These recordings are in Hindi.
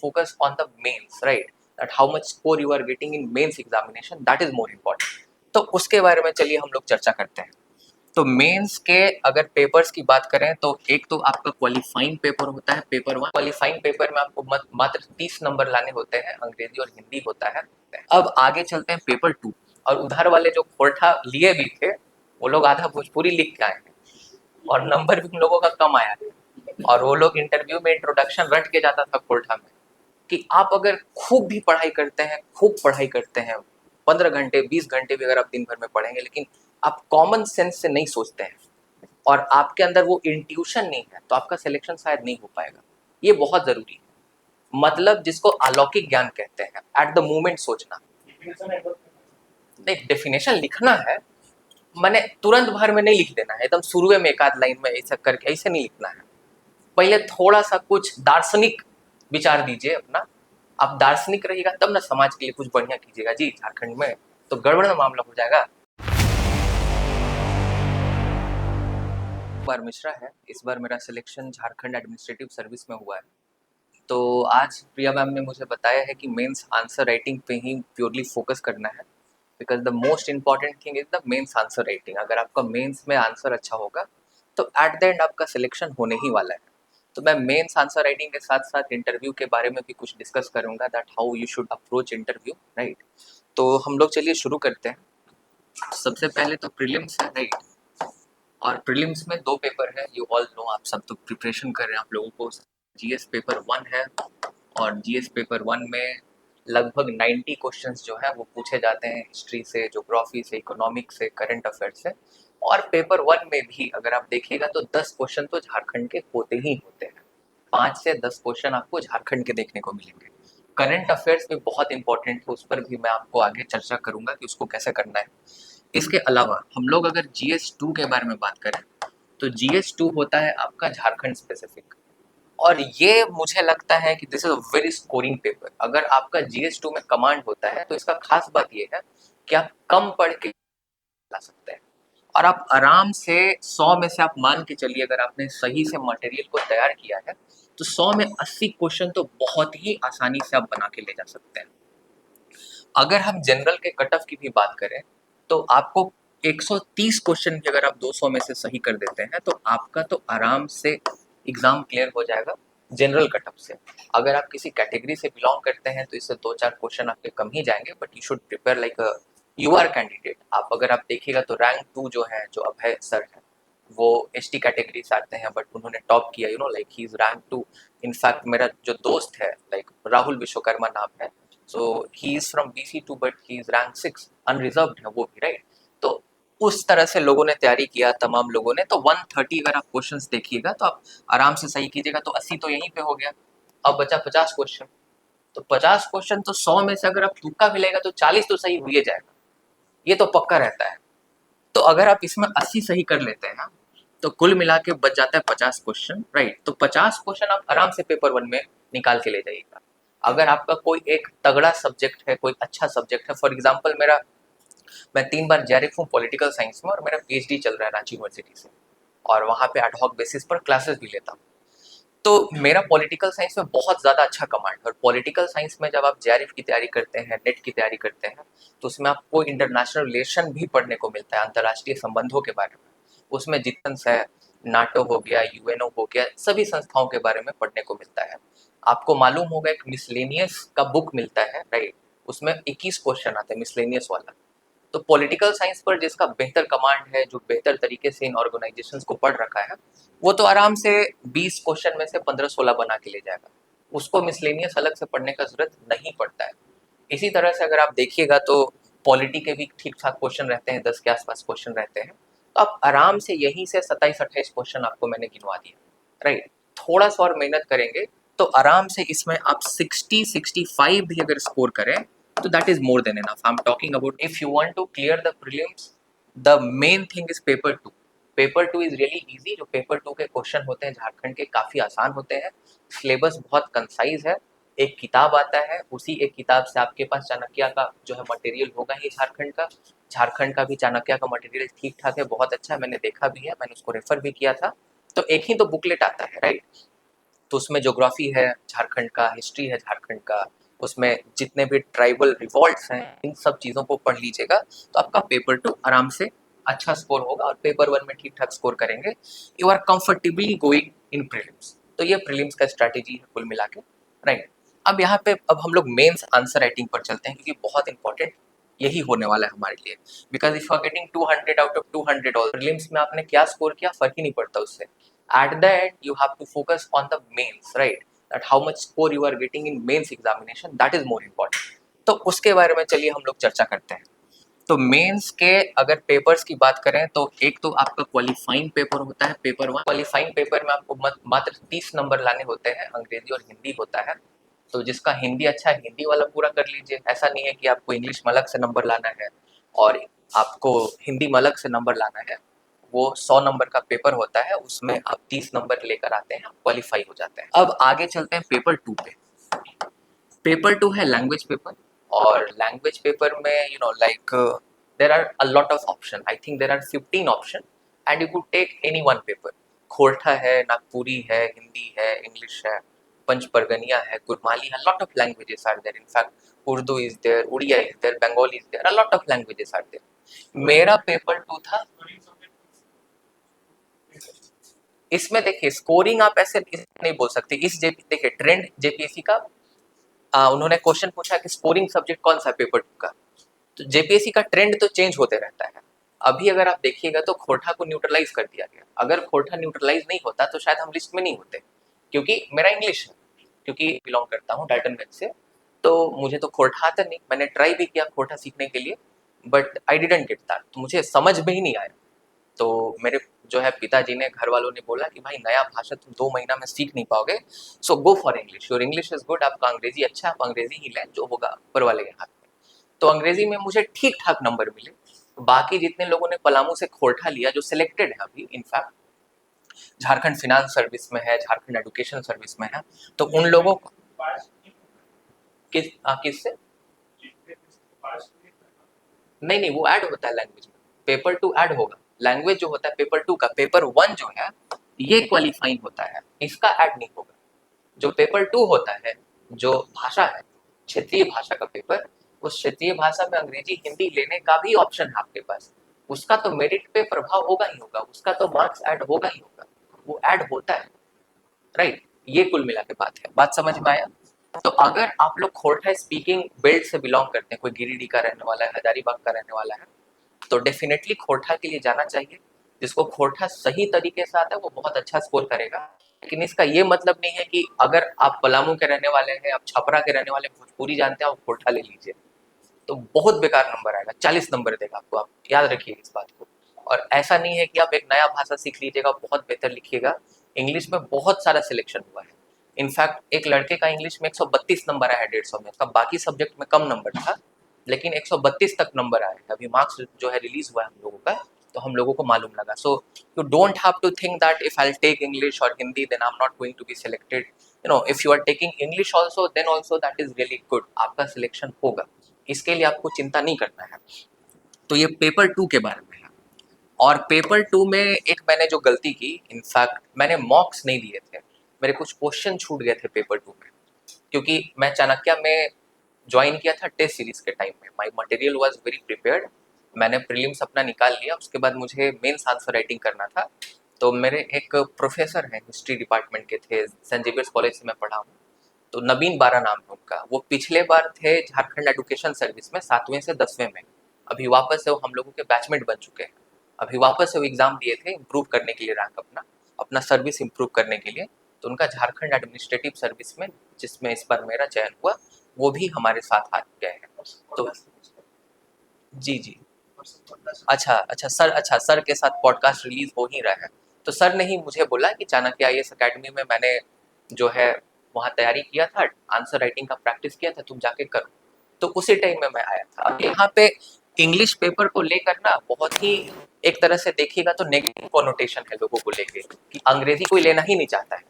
focus on the mains, right? That how much score you are getting in mains examination, that is more important. तो उसके बारे में चलिए हम लोग चर्चा करते हैं। तो मेंस के अगर पेपर्स की बात करें तो एक तो आपका क्वालिफाइंग पेपर होता है, पेपर 1। क्वालिफाइंग पेपर में आपको मात्र 30 नंबर लाने होते हैं, अंग्रेजी और हिंदी होता है। अब आगे चलते हैं पेपर 2। और उधर वाले जो खोरठा लिए भी थे वो लोग आधा भोजपुरी लिख के आए हैं और नंबर भी उन लोगों का कम आया है। और वो लोग इंटरव्यू में इंट्रोडक्शन रट के जाता था खोरठा में कि आप अगर खूब भी पढ़ाई करते हैं, खूब पढ़ाई करते हैं, 15 घंटे 20 घंटे भी अगर आप दिन भर में पढ़ेंगे, लेकिन आप कॉमन सेंस से नहीं सोचते हैं और आपके अंदर वो इंट्यूशन नहीं है, तो आपका सिलेक्शन शायद नहीं हो पाएगा। ये बहुत जरूरी है। मतलब जिसको अलौकिक ज्ञान कहते हैं, एट द मोमेंट सोचना। नहीं, डेफिनेशन लिखना है, मैंने तुरंत भर में नहीं लिख देना है, एकदम शुरू में एक आध लाइन में ऐसा करके ऐसे नहीं लिखना है। पहले थोड़ा सा कुछ दार्शनिक विचार दीजिए अपना। आप दार्शनिक रहिएगा तब ना समाज के लिए कुछ बढ़िया कीजिएगा। जी झारखंड में तो गड़बड़ मामला हो जाएगा। बार मिश्रा है, इस बार मेरा सिलेक्शन झारखंड एडमिनिस्ट्रेटिव सर्विस में हुआ है। तो आज प्रिया मैम ने मुझे बताया है कि मेंस आंसर राइटिंग पे ही प्योरली फोकस करना है, because the most important thing is the mains answer writing. अगर आपका मेंस में आंसर अच्छा होगा तो एट द एंड आपका सिलेक्शन होने ही वाला है। तो मैं मेंस आंसर राइटिंग के साथ साथ इंटरव्यू के बारे में भी कुछ डिस्कस करूंगा, that how you should approach interview, right. तो हम लोग चलिए शुरू करते हैं। सबसे पहले तो प्रीलिम्स है, राइट। और प्रीलिम्स में 2 पेपर है, यू ऑल नो, आप सब तो प्रिपरेशन कर रहे हैं। आप लोगों को जीएस पेपर 1 है और जीएस पेपर 1 में लगभग 90 क्वेश्चंस जो है वो पूछे जाते हैं हिस्ट्री से, ज्योग्राफी से, इकोनॉमिक्स से, करंट अफेयर से। और पेपर 1 में भी अगर आप देखिएगा तो 10 क्वेश्चन तो झारखंड के होते ही होते हैं। 5 से 10 क्वेश्चन आपको झारखंड के देखने को मिलेंगे। करंट अफेयर्स भी बहुत इंपॉर्टेंट है, उस पर भी मैं आपको आगे चर्चा करूंगा कि उसको कैसे करना है। इसके अलावा हम लोग अगर GS2 के बारे में बात करें तो GS2 होता है आपका झारखंड स्पेसिफिक। और ये मुझे लगता है कि this is a very scoring paper. अगर आपका GS2 में कमांड होता है तो इसका खास बात ये है कि आप कम पढ़ के ला सकते हैं और आप आराम से 100 में से आप मान के चलिए, अगर आपने सही से मटेरियल को तैयार किया है तो 100 में 80 क्वेश्चन तो बहुत ही आसानी से आप बना के ले जा सकते हैं। अगर हम जनरल के कट ऑफ की भी बात करें तो आपको 130 क्वेश्चन भी अगर आप 200 में से सही कर देते हैं तो आपका तो आराम से एग्जाम क्लियर हो जाएगा जनरल कट ऑफ से। अगर आप किसी कैटेगरी से बिलोंग करते हैं तो इससे 2-4 क्वेश्चन आपके कम ही जाएंगे, but you should prepare like you are candidate. आप अगर आप देखिएगा तो रैंक 2 जो है, जो अभय सर है, वो ST कैटेगरी से आते हैं, बट उन्होंने टॉप किया, you know, like he is rank 2। In fact मेरा जो दोस्त है, लाइक राहुल विश्वकर्मा नाम है, so he is from BC2 but he is rank 6, unreserved है वो भी, राइट। तो उस तरह से लोगों ने तैयारी किया, तमाम लोगों ने। तो 130 अगर आप क्वेश्चंस देखिएगा तो आप आराम से सही कीजिएगा तो 80 तो यहीं पे हो गया। अब बचा 50 क्वेश्चन। तो 50 क्वेश्चन तो 100 में से अगर आप तुक्का मिलेगा तो 40 तो सही हो ही जाएगा, ये तो पक्का रहता है। तो अगर आप इसमें 80 सही कर लेते हैं ना तो कुल मिला के बच जाता है 50 क्वेश्चन, राइट। तो 50 क्वेश्चन आप आराम से पेपर 1 में निकाल के ले जाइएगा। अगर आपका कोई एक तगड़ा सब्जेक्ट है, कोई अच्छा सब्जेक्ट है, फॉर एग्जांपल मैं 3 बार JRF हूँ पॉलिटिकल साइंस में और मेरा PhD चल रहा है रांची यूनिवर्सिटी से, और वहाँ पे एडहॉक बेसिस पर क्लासेस भी लेता हूँ। तो मेरा पॉलिटिकल साइंस में बहुत ज़्यादा अच्छा कमांड है। और पॉलिटिकल साइंस में जब आप JRF की तैयारी करते हैं, नेट की तैयारी करते हैं, तो उसमें आपको इंटरनेशनल रिलेशन भी पढ़ने को मिलता है, अंतर्राष्ट्रीय संबंधों के बारे में। उसमें जितने है, नाटो हो गया, UNO हो गया, सभी संस्थाओं के बारे में पढ़ने को मिलता है। आपको मालूम होगा एक मिसलेनियस का बुक मिलता है, राइट, उसमें 21 क्वेश्चन आते हैं, मिसलेनियस वाला। तो पॉलिटिकल साइंस पर जिसका बेहतर कमांड है, जो बेहतर तरीके से इन ऑर्गेनाइजेशंस को पढ़ रखा है, वो तो आराम से 20 क्वेश्चन में से 15-16 बना के ले जाएगा। उसको मिसलेनियस अलग से पढ़ने का जरूरत नहीं पड़ता है। इसी तरह से अगर आप देखिएगा तो पॉलिटी के भी ठीक ठाक क्वेश्चन रहते हैं, 10 के आसपास क्वेश्चन रहते हैं। तो आप आराम से यहीं से 27-28 क्वेश्चन आपको मैंने गिनवा दिया, राइट। थोड़ा सा और मेहनत करेंगे तो आराम से इसमें आप 60-65 भी अगर स्कोर करें तो that is more than enough. I am talking about if you want to clear the prelims, the main thing is paper 2। Paper 2 is really easy. जो पेपर 2 के क्वेश्चन होते हैं झारखंड के, काफी आसान होते हैं। सिलेबस बहुत कंसाइज है। एक किताब आता है, उसी एक किताब से आपके पास चाणक्य का जो है मटेरियल होगा ही झारखंड का भी चाणक्य का मटेरियल ठीक ठाक है, बहुत अच्छा है, मैंने देखा भी है, मैंने उसको रेफर भी किया था। तो एक ही तो बुकलेट आता है, राइट। तो उसमें ज्योग्राफी है झारखंड का, हिस्ट्री है झारखंड का, उसमें जितने भी ट्राइबल रिवॉल्ट्स हैं इन सब चीज़ों को पढ़ लीजिएगा तो आपका पेपर 2 आराम से अच्छा स्कोर होगा और पेपर 1 में ठीक ठाक स्कोर करेंगे। You are comfortably going in prelims. तो ये प्रीलिम्स का स्ट्रैटेजी है कुल मिला के, राइट। अब यहाँ पे अब हम लोग मेंस आंसर राइटिंग पर चलते हैं क्योंकि बहुत इंपॉर्टेंट यही होने वाला है हमारे लिए। Because if you are getting 200 out of 200 और प्रीलिम्स में आपने क्या स्कोर किया फर्क ही नहीं पड़ता उससे। At the end you have to focus on the mains, right, that how much score you are getting in mains examination, that is more important. तो उसके बारे में चलिए हम लोग चर्चा करते हैं। तो मेंस के अगर पेपर्स की बात करें तो एक तो आपका क्वालिफाइंग पेपर होता है, पेपर 1। क्वालिफाइंग पेपर में आपको मात्र 30 नंबर लाने होते हैं, अंग्रेजी और हिंदी होता है। तो जिसका हिंदी अच्छा है हिंदी वाला पूरा कर लीजिए, ऐसा नहीं है कि आपको इंग्लिश में अलग से नंबर लाना है और आपको हिंदी में अलग से नंबर लाना है। वो 100 नंबर का पेपर होता है, उसमें आप 30 नंबर लेकर आते हैं, क्वालिफाई हो जाते हैं। अब आगे चलते हैं पेपर 2 पे। पेपर 2 है लैंग्वेज पेपर और लैंग्वेज पेपर में like there are a lot of option. I think there are 15 option and you could take any one paper. Khortha है, नागपुरी है, हिंदी है, इंग्लिश है, पंच परगनिया है, गुरमाली है, lot of languages are there. In fact Urdu is there, Oriya is there, Bengali is there, a lot of languages are there. मेरा पेपर 2 था। इसमें देखिए स्कोरिंग आप ऐसे नहीं बोल सकते। देखिए ट्रेंड जेपीएससी का उन्होंने क्वेश्चन पूछा कि स्कोरिंग सब्जेक्ट कौन सा पेपर 2 का। तो जेपीएससी का ट्रेंड तो चेंज होते रहता है। अभी अगर आप देखिएगा तो खोरठा को न्यूट्रलाइज कर दिया गया। अगर खोरठा न्यूट्रलाइज नहीं होता तो शायद हम लिस्ट में नहीं होते, क्योंकि मेरा इंग्लिश है, क्योंकि बिलोंग करता हूँ डाल्टनगंज से। तो मुझे तो खोरठा आता नहीं, मैंने ट्राई भी किया खोरठा सीखने के लिए, but I didn't get that, तो मुझे समझ में ही नहीं आया। तो मेरे जो है पिताजी ने, घर वालों ने बोला कि भाई नया भाषा तुम 2 महीना में सीख नहीं पाओगे, so go for English, your English is good, आपका अंग्रेजी अच्छा है, आप अंग्रेजी ही लें, जो होगा ऊपर वाले के हाथ में। तो अंग्रेजी में मुझे ठीक ठाक नंबर मिले। बाकी जितने लोगों ने पलामू से खोरठा लिया, जो सिलेक्टेड है अभी, इनफैक्ट झारखंड फिनांस सर्विस में है, झारखंड एजुकेशन सर्विस में है, तो उन लोगों को किससे नहीं नहीं, वो ऐड होता है लैंग्वेज में। पेपर 2 ऐड होगा। लैंग्वेज जो होता है पेपर 2 का, पेपर 1 जो है ये क्वालिफाइंग होता है, इसका ऐड नहीं होगा। जो पेपर 2 होता है, जो भाषा है, क्षेत्रीय भाषा का पेपर, उस क्षेत्रीय भाषा में अंग्रेजी हिंदी लेने का भी ऑप्शन है आपके पास। उसका तो मेरिट पे प्रभाव होगा ही होगा, उसका तो मार्क्स ऐड होगा ही होगा, वो ऐड होता है, राइट। ये कुल मिला के बात है। बात समझ में आया? तो अगर आप लोग खोरठा स्पीकिंग बेल्ट से बिलोंग करते हैं, कोई गिरिडीह का रहने वाला है, हजारीबाग का रहने वाला है, तो डेफिनेटली खोरठा के लिए जाना चाहिए। जिसको खोरठा सही तरीके से आता है वो बहुत अच्छा स्कोर करेगा। लेकिन इसका ये मतलब नहीं है कि अगर आप पलामू के रहने वाले हैं, आप छपरा के रहने वाले, भोजपुरी जानते हैं, आप खोरठा ले लीजिए तो बहुत बेकार नंबर आएगा, 40 नंबर देगा आपको। आप याद रखिए इस बात को। और ऐसा नहीं है कि आप एक नया भाषा सीख लीजिएगा, बहुत बेहतर लिखिएगा। इंग्लिश में बहुत सारा सिलेक्शन हुआ है। इनफैक्ट एक लड़के का इंग्लिश में 132 नंबर आया है 150 में, उसका बाकी सब्जेक्ट में कम नंबर था, लेकिन 132 तक नंबर आया है। अभी मार्क्स जो है रिलीज हुआ है हम लोगों का, तो हम लोगों को मालूम लगा। So you don't have to think that if I take English और Hindi then I am not going to be selected. If you are taking English also then also that is really good, आपका सिलेक्शन होगा। इसके लिए आपको चिंता नहीं करना है। तो ये पेपर 2 के बारे में है। और पेपर 2 में एक मैंने जो गलती की, इनफैक्ट मैंने मॉक्स नहीं दिए थे, मेरे कुछ क्वेश्चन छूट गए थे पेपर 2 में, क्योंकि मैं चाणक्य में ज्वाइन किया था टेस्ट सीरीज के टाइम में। माई मटेरियल वॉज वेरी प्रिपेयर्ड, मैंने प्रीलिम्स अपना निकाल लिया, उसके बाद मुझे मेंस आंसर राइटिंग करना था। तो मेरे एक प्रोफेसर हैं हिस्ट्री डिपार्टमेंट के थे, सेंट जेवियर्स कॉलेज से मैं पढ़ा हूँ, तो नवीन बारा नाम है उनका। वो पिछले बार थे झारखंड एजुकेशन सर्विस में 7वें से 10वें में, अभी वापस से वो हम लोगों के बैचमेट बन चुके हैं। अभी वापस से वो एग्जाम दिए थे इम्प्रूव करने के लिए, रैंक अपना अपना सर्विस इम्प्रूव करने के लिए। तो उनका झारखंड एडमिनिस्ट्रेटिव सर्विस में, जिसमें इस बार मेरा चयन हुआ, वो भी हमारे साथ आ गए हैं। तो जी जी, अच्छा सर के साथ पॉडकास्ट रिलीज हो ही रहा है। तो सर ने ही मुझे बोला कि चाणक्य आईएएस अकेडमी में मैंने जो है वहाँ तैयारी किया था, आंसर राइटिंग का प्रैक्टिस किया था, तुम जाके करो। तो उसी टाइम में मैं आया था। अब यहाँ पे इंग्लिश पेपर को लेकर ना बहुत ही, एक तरह से देखिएगा तो नेगेटिव कॉनोटेशन है लोगों को लेके, कि अंग्रेजी कोई लेना ही नहीं चाहता है।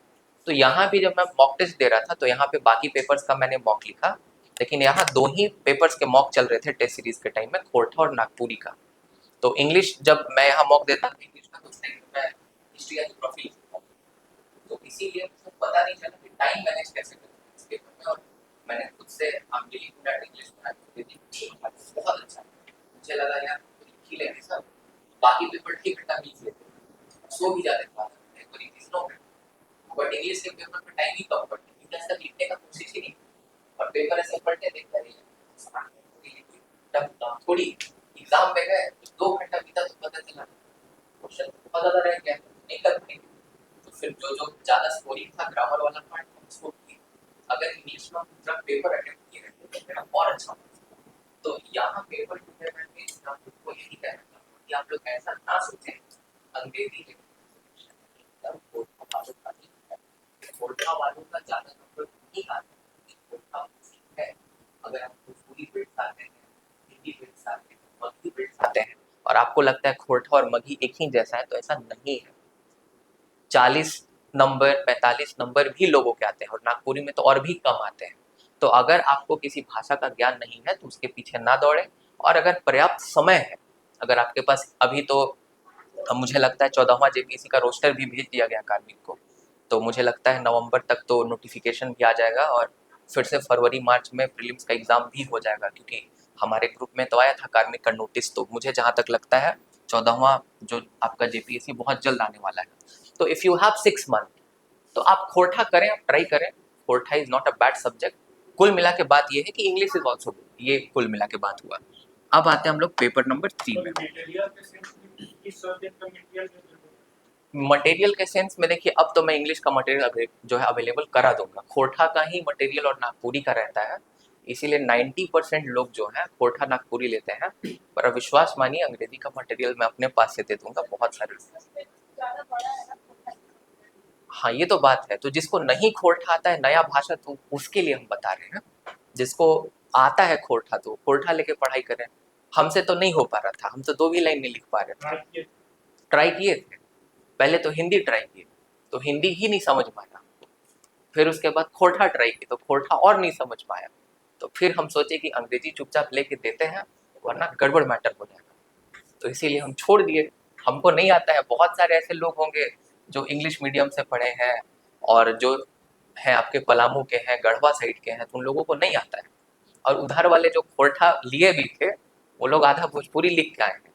तो यहाँ भी जब मैं मॉक टेस्ट दे रहा था तो यहाँ पे बाकी पेपर्स का मैंने मॉक लिखा, लेकिन यहाँ 2 ही पेपर्स के मॉक चल रहे थे टेस्ट सीरीज के टाइम में, खोरठा और नागपुरी का। तो इंग्लिश जब मैं यहाँ मॉक देता इंग्लिश का, तो उस टाइम मैं हिस्ट्री या ज्योग्राफी लिखता। तो इसीलिए मुझे पता नहीं चला कि टाइम मैनेज कैसे करना है इस पेपर में। और मैंने खुद से अभी इंग्लिश बना के दी थी, बहुत अच्छा। मुझे लगा यार लिख ही लेंगे सब, बाकी पेपर ठीक है लिख लेते, सो भी जाते थे कोई चीज नो। बट इंग्लिश के पेपर में टाइम ही कम पड़ता है, इंग्लिश तक लिखने का कोशिश ही नहीं। और पेपर ऐसे पढ़ते देखते रहिए थोड़ी एग्जाम में गए 2 घंटा बीता तो पता चला क्वेश्चन पता था रह गया, नहीं कर पाएंगे। तो फिर जो जो ज्यादा स्कोरिंग था ग्रामर वाला पार्ट उसको किया। अगर इंग्लिश में जब पेपर अटेम्प्ट किए रहते तो मेरा और अच्छा होता। तो यहाँ पेपर टूटे में आपको यही कहना चाहूँगा कि आप लोग ऐसा ना सोचें अंग्रेजी कोटा वालों का ज्यादा नंबर नहीं आता। कोटा है, अगर आपको पूरी बिट्स आते हैं, हिंदी बिट्स आते हैं, मगही बिट्स आते हैं, और आपको लगता है खोरठा और मगही एक ही जैसा है, तो ऐसा नहीं है। 40 नंबर 45 नंबर भी लोगों के आते हैं, और नागपुरी में तो और भी कम आते हैं। तो अगर आपको किसी भाषा का ज्ञान नहीं है तो उसके पीछे ना दौड़े। और अगर पर्याप्त समय है, अगर आपके पास अभी तो मुझे लगता है 14वां जेपीएससी का रोस्टर भी भेज दिया गया कार्मिक को, तो मुझे लगता है नवंबर तक तो नोटिफिकेशन भी आ जाएगा, और फिर से फरवरी मार्च में प्रीलिम्स का एग्जाम भी हो जाएगा। क्योंकि हमारे ग्रुप में तो आया था कार्मिक का नोटिस, तो मुझे जहाँ तक लगता है 14वां जो आपका जेपीएससी बहुत जल्द आने वाला है। तो इफ़ यू हैव 6 मंथ, तो आप खोरठा करें, आप ट्राई करें। Khortha is not a bad subject. कुल मिला के बात ये है कि इंग्लिश इज ऑल्सो गुड, ये कुल मिला के बात हुआ। अब आते हैं हम लोग पेपर नंबर 3 में। मटेरियल के सेंस में देखिए, अब तो मैं इंग्लिश का मटेरियल जो है अवेलेबल करा दूंगा। खोरठा का ही मटेरियल और नागपुरी का रहता है, इसीलिए 90% लोग जो है खोरठा नागपुरी लेते हैं। पर अब विश्वास मानिए अंग्रेजी का मटेरियल मैं अपने पास से दे दूंगा बहुत सारे। हाँ ये तो बात है। तो जिसको नहीं खोरठा आता है नया भाषा, तो उसके लिए हम बता रहे हैं। जिसको आता है खोरठा तो खोरठा लेके पढ़ाई करें। हमसे तो नहीं हो पा रहा था, हम तो 2 भी लाइन नहीं लिख पा रहे थे। ट्राई किए थे, पहले तो हिंदी ट्राई किए तो हिंदी ही नहीं समझ पाया। फिर उसके बाद खोरठा ट्राई किए तो खोरठा और नहीं समझ पाया। तो फिर हम सोचे कि अंग्रेजी चुपचाप लेके देते हैं, वरना गड़बड़ मैटर हो जाएगा। तो इसीलिए हम छोड़ दिए। हमको नहीं आता है। बहुत सारे ऐसे लोग होंगे जो इंग्लिश मीडियम से पढ़े हैं, और जो हैं आपके पलामू के हैं, गढ़वा साइड के हैं, तो उन लोगों को नहीं आता है। और उधर वाले जो खोरठा लिए भी थे, वो लोग आधा भोजपुरी लिख के आए हैं,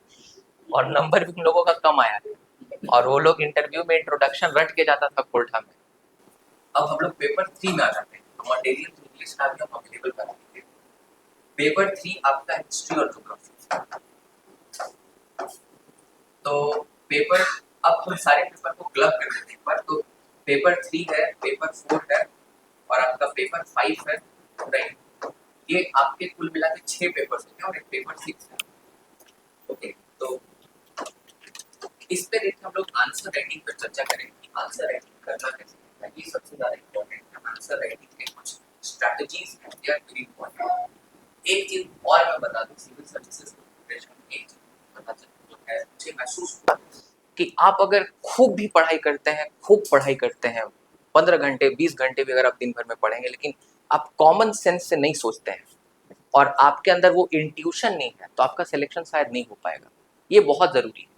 और नंबर भी उन लोगों का कम आया है। और वो लोग इंटरव्यू में इंट्रोडक्शन रट के जाता था खोरठा में। अब हम लोग पेपर 3 में आ जाते हैं। तो मटेरियल इंग्लिश का भी हम अवेलेबल करा देंगे। पेपर 3 आपका हिस्ट्री और ज्योग्राफी। तो पेपर, अब हम सारे पेपर को क्लब कर देते हैं एक बार। तो पेपर 3 है, पेपर 4 है, और आपका पेपर 5 है, राइट। ये आपके कुल मिला के 6 पेपर्स होते हैं, और एक पेपर 6 है। ओके, तो इस पे देखिए हम लोग आंसर राइटिंग पर चर्चा करेंगे। आंसर राइटिंग करना कैसे है, ये सबसे ज्यादा इम्पोर्टेंट है। आंसर राइटिंग के कुछ स्ट्रैटेजीज हैं, दे आर वेरी इम्पोर्टेंट। एक चीज और मैं बता दूं, सिविल सर्विसेज की प्रिपरेशन एक चीज पता चला जो है मुझे महसूस हुआ कि आप अगर खूब भी पढ़ाई करते हैं, खूब पढ़ाई करते हैं, 15 घंटे 20 घंटे भी अगर आप दिन भर में पढ़ेंगे, लेकिन आप कॉमन सेंस से नहीं सोचते हैं, और आपके अंदर वो इंट्यूशन नहीं है, तो आपका सिलेक्शन शायद नहीं हो पाएगा। ये बहुत जरूरी है।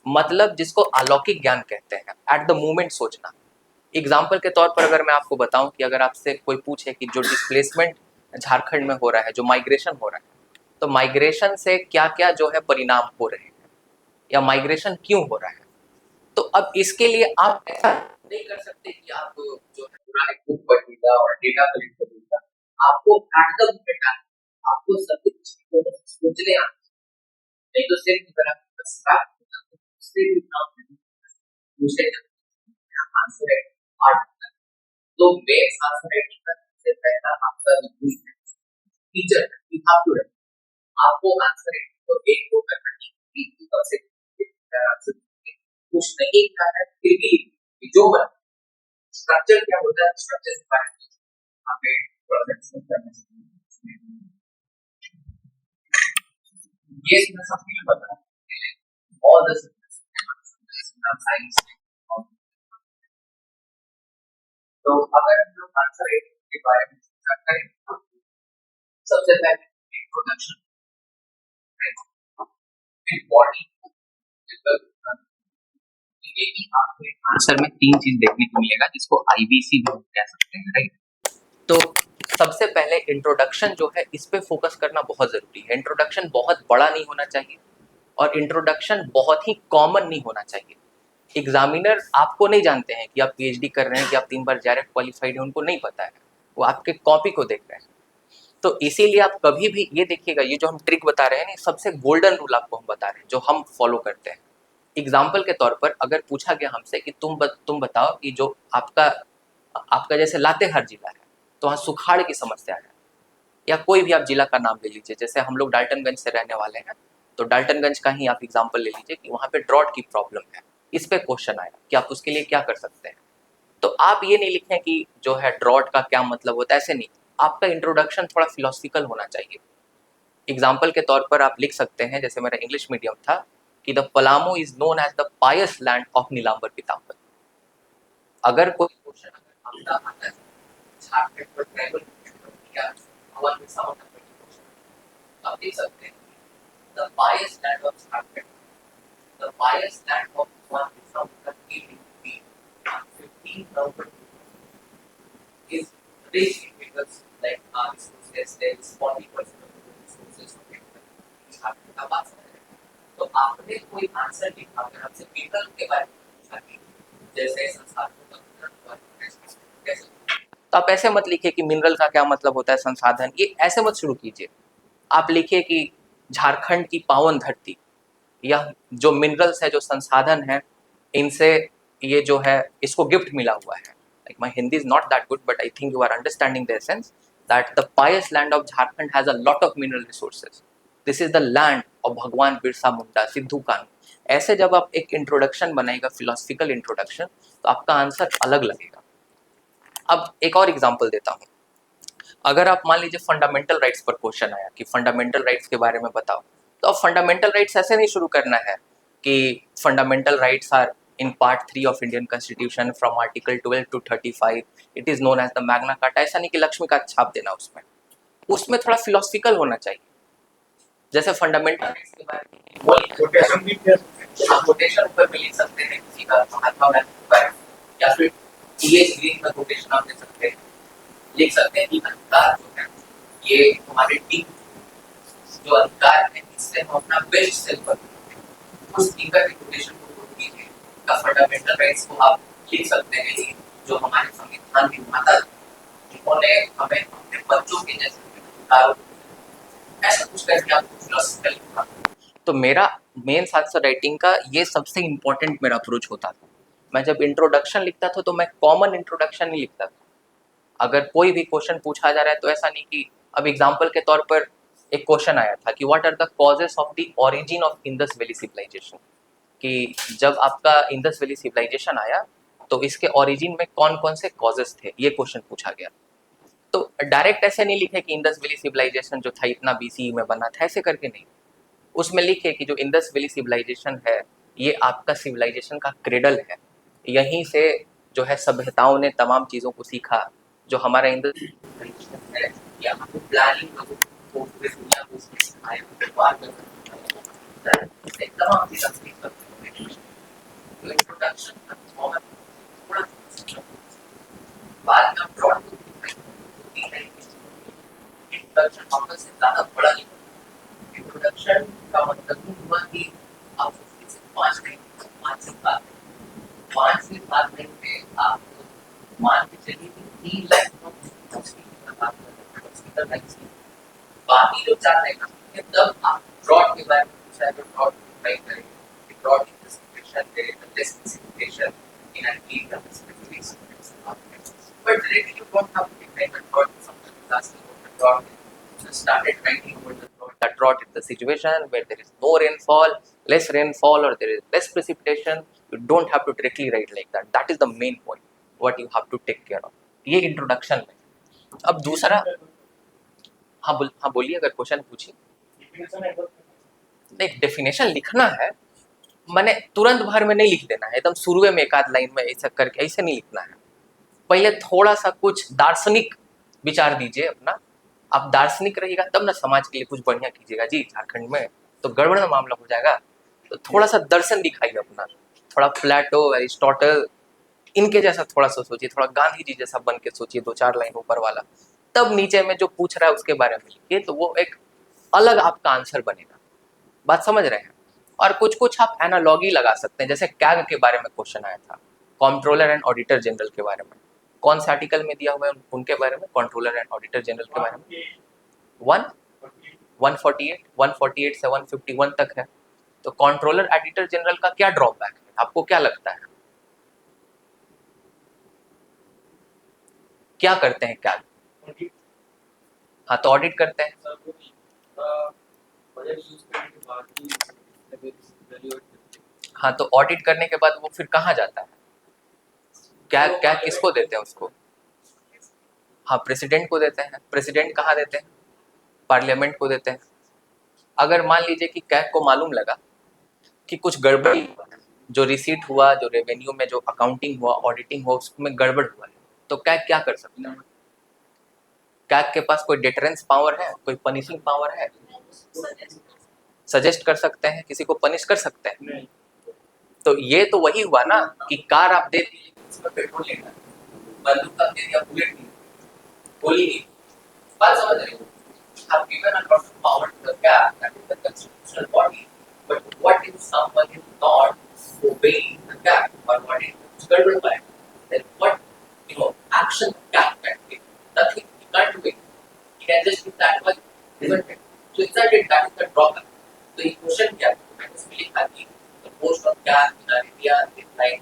मतलब जिसको अलौकिक ज्ञान कहते हैं, एट द मोमेंट सोचना। एग्जाम्पल के तौर पर अगर मैं आपको बताऊं कि अगर आपसे कोई पूछे कि जो डिस्प्लेसमेंट झारखंड में हो रहा है, जो माइग्रेशन हो रहा है, तो माइग्रेशन से क्या क्या जो है परिणाम हो रहे हैं, या माइग्रेशन क्यों हो रहा है। तो अब इसके लिए आप ऐसा नहीं कर सकते कि आप जो है पूरा एक बुक पढ़ लीजिए और डेटा कलेक्ट कर लीजिए। आपको एट द मोमेंट आपको सब कुछ सोचने आना, नहीं तो सिर्फ अगर आप बस बात उससे भी काम दूसरे आंसर है आर्ट। तो मेन आंसर राइटिंग का सबसे पहला आपका teacher you have to write. आपको आंसर राइटिंग को एक दो करना नहीं, कम से कम कुछ नहीं लिखा है फिर भी जो बना स्ट्रक्चर क्या होता है, स्ट्रक्चर के बारे में हमें थोड़ा सा डिस्कस करना चाहिए। ये मैं सबके लिए बता ऑल द साइंस। तो अगर हम लोग आंसर राइटिंग के बारे में चर्चा करें, सबसे पहले इंट्रोडक्शन, बॉडी कि आपको एक आंसर में 3 चीज देखने को मिलेगा जिसको आईबीसी भी हम कह सकते हैं, राइट। तो सबसे पहले इंट्रोडक्शन जो है इस पे फोकस करना बहुत जरूरी है। इंट्रोडक्शन बहुत बड़ा नहीं होना चाहिए और इंट्रोडक्शन बहुत ही कॉमन नहीं होना चाहिए। एग्जामिनर आपको नहीं जानते हैं कि आप पीएचडी कर रहे हैं कि आप 3 बार डायरेक्ट क्वालिफाइड हैं, उनको नहीं पता है, वो आपके कॉपी को देख रहे हैं। तो इसीलिए आप कभी भी ये देखिएगा, ये जो हम ट्रिक बता रहे हैं ना, सबसे गोल्डन रूल आपको हम बता रहे हैं जो हम फॉलो करते हैं। एग्जाम्पल के तौर पर अगर पूछा गया हमसे कि तुम बताओ कि जो आपका आपका जैसे लातेहार जिला है तो वहाँ सुखाड़ की समस्या है, या कोई भी आप जिला का नाम ले लीजिए, जैसे हम लोग डाल्टनगंज से रहने वाले हैं तो डाल्टनगंज का ही आप एग्जाम्पल ले लीजिए कि वहाँ पे ड्रॉट की प्रॉब्लम है, इस पे क्वेश्चन आया कि आप उसके लिए क्या कर सकते हैं। तो आप ये नहीं लिखें कि जो है ड्रॉट का क्या मतलब होता है, ऐसे नहीं। आपका इंट्रोडक्शन थोड़ा फिलोसफिकल होना चाहिए। एग्जाम्पल के तौर पर आप लिख सकते हैं, जैसे मेरा इंग्लिश मीडियम था, कि the Palamu is known as the pious land of Nilambar Pitambar. अगर कोई क्वेश्चन अगर आपका आता है झारखंड पर ट्राइबल या हवन में साउंड का क्वेश्चन, आप लिख सकते हैं the pious land of Jharkhand, the pious land of हवन में साउंड का 15 November is rich in minerals like resources, there is 40% of the resources of India का बात है। तो आपने कोई आंसर लिखा, अगर आपसे मिनरल के बारे में पूछा कि जैसे संसाधनों का कैसे, तो आप ऐसे मत लिखिए कि मिनरल का क्या मतलब होता है, संसाधन, ये ऐसे मत शुरू कीजिए। आप लिखिए कि झारखंड की पावन धरती या जो मिनरल्स है, जो संसाधन है, इनसे ये जो है इसको गिफ्ट मिला हुआ है। Like my Hindi is not that good, but I think you are understanding the essence that the pious land of Jharkhand has a lot of mineral resources. This is the land of भगवान बिरसा मुंडा, सिद्धू कान्हू। ऐसे जब आप एक इंट्रोडक्शन बनाएगा, फिलोसफिकल इंट्रोडक्शन, तो आपका आंसर अलग लगेगा। अब एक और एग्जांपल देता हूँ। अगर आप मान लीजिए फंडामेंटल राइट्स पर क्वेश्चन आया कि फंडामेंटल राइट्स के बारे में बताओ, तो अब फंडामेंटल राइट्स ऐसे नहीं शुरू करना है कि fundamental rights are in part 3 of Indian constitution from article 12 to 35, it is known as the Magna Carta. ऐसा नहीं कि लक्ष्मी का छाप देना उसमें, उसमें थोड़ा फिलोसफिकल होना चाहिए। जैसे फंडामेंटल राइट्स के बारे में कोटेशन भी कोटेशन ऊपर भी लिख सकते हैं किसी का, महात्मा गांधी के बारे में, या फिर टीएच ग्रीन का कोटेशन आप दे सकते हैं, लिख सकते हैं कि अधिकार जो है ये हमारे टीम जो अधिकार है इससे हम अपना बेस्ट सेल्फ करते हैं, उस टीम का रिपुटेशन को कोट कीजिए। का फंडामेंटल राइट्स को आप लिख सकते हैं कि जो हमारे संविधान निर्माता जिन्होंने हमें अपने बच्चों के जैसे अधिकारों, ऐसा कुछ करके आप फिलोसफिकल लिखा। तो मेरा मेंस आंसर राइटिंग का ये सबसे इम्पोर्टेंट मेरा अप्रोच होता था। मैं जब इंट्रोडक्शन लिखता था तो मैं कॉमन इंट्रोडक्शन नहीं लिखता था। अगर कोई भी क्वेश्चन पूछा जा रहा है तो ऐसा नहीं कि, अब एग्जांपल के तौर पर एक क्वेश्चन आया था कि what are the causes of the origin of Indus Valley civilisation, कि जब आपका इंडस वैली सिविलाइजेशन आया तो इसके ओरिजिन में कौन कौन से कॉजेस थे, ये क्वेश्चन पूछा गया। तो डायरेक्ट ऐसे नहीं लिखे कि इंडस वैली सिविलाइजेशन जो था इतना बीसीई में बना था, ऐसे करके नहीं। उसमें लिखे कि जो इंडस वैली सिविलाइजेशन है ये आपका सिविलाइजेशन का क्रेडल है, यहीं से जो है सभ्यताओं ने तमाम चीज़ों को सीखा। जो हमारा इंडस सिविलाइजेशन है या हमको प्लानिंग को पूरी दुनिया को उसने सिखाया, व्यापार में तमाम चीज़ें सीखा। तो इंट्रोडक्शन का फॉर्मेट थोड़ा बाद में हम ब्रॉड होती है, इंट्रोडक्शन वापस से ज़्यादा बड़ा नहीं। इंट्रोडक्शन का मतलब हुआ कि आप 5 से 7 मिनट में आप मान के चलिए कि 3 लाइन की बात कर रहे हैं, बाकी जो 4 लाइन है तब आप ड्रॉट के बारे में पूछा है तो ड्रॉट ट्राई करें, drought in the situation there is less situation in an in the situation, but directly you don't have to define the drought. Sometimes that's the drought. Just started writing about the drought. The drought is the situation where there is no rainfall, less rainfall, or there is less precipitation. You don't have to directly write like that. That is the main point. What you have to take care of. ये इंट्रोडक्शन में। अब दूसरा, हाँ बोलिए, अगर क्वेश्चन पूछिए। नहीं, डेफिनेशन लिखना है, मैंने तुरंत भर में नहीं लिख देना है, एकदम शुरू में एक आध लाइन में ऐसा करके ऐसे नहीं लिखना है। पहले थोड़ा सा कुछ दार्शनिक विचार दीजिए अपना। आप दार्शनिक रहिएगा तब ना समाज के लिए कुछ बढ़िया कीजिएगा। जी झारखंड में तो गड़बड़ में मामला हो जाएगा, तो थोड़ा सा दर्शन दिखाइए अपना। थोड़ा प्लेटो, एरिस्टोटल, इनके जैसा थोड़ा सा सोचिए, थोड़ा गांधी जी जैसा बन के सोचिए, 2-4 लाइन ऊपर वाला, तब नीचे में जो पूछ रहा है उसके बारे में लिखिए, तो वो एक अलग आपका आंसर बनेगा। बात समझ रहे हैं? और कुछ कुछ आप एनालॉगी लगा सकते हैं, जैसे कैग के बारे में क्वेश्चन आया था, कंट्रोलर एंड ऑडिटर जनरल के बारे में, कौन से आर्टिकल में दिया हुआ है उनके बारे में, कंट्रोलर एंड ऑडिटर जनरल के बारे में? 148 से 151 तक है। तो कंट्रोलर ऑडिटर जनरल का क्या ड्रॉबैक है, आपको क्या लगता है? क्या करते हैं क्या? हाँ, तो ऑडिट करते हैं। हाँ, तो ऑडिट करने के बाद वो फिर कहाँ जाता है? क्या क्या किसको देते हैं उसको? हाँ, प्रेसिडेंट को देते हैं। प्रेसिडेंट कहाँ देते हैं? पार्लियामेंट को देते हैं। अगर मान लीजिए कि कैग को मालूम लगा कि कुछ गड़बड़ी हुआ है, जो रिसीट हुआ, जो रेवेन्यू में जो अकाउंटिंग हुआ, ऑडिटिंग हुआ, उसमें गड़बड़ हुआ है, तो कैग क्या कर सकता है? कैग के पास कोई डिटरेंस पावर है, कोई पनिशिंग पावर है? सजेस्ट कर सकते हैं, किसी को पनिश कर सकते हैं। तो ये तो वही हुआ ना कि कार आप दे दी, उसमें पेट्रोल लेना, बंदूक आप दे दिया, बुलेट नहीं, गोली नहीं। बात समझ रहे हो? have given a lot of power to the cat, that is the constitutional body. But what if someone is not obeying the cat, or what if it's governed by it? Then what action the cat can take? Nothing. He can't do it. He can just do that one, isn't it? So isn't it that is the drawback? So the question क्या है? मैंने इसमें लिखा कि the post of cat in our India is like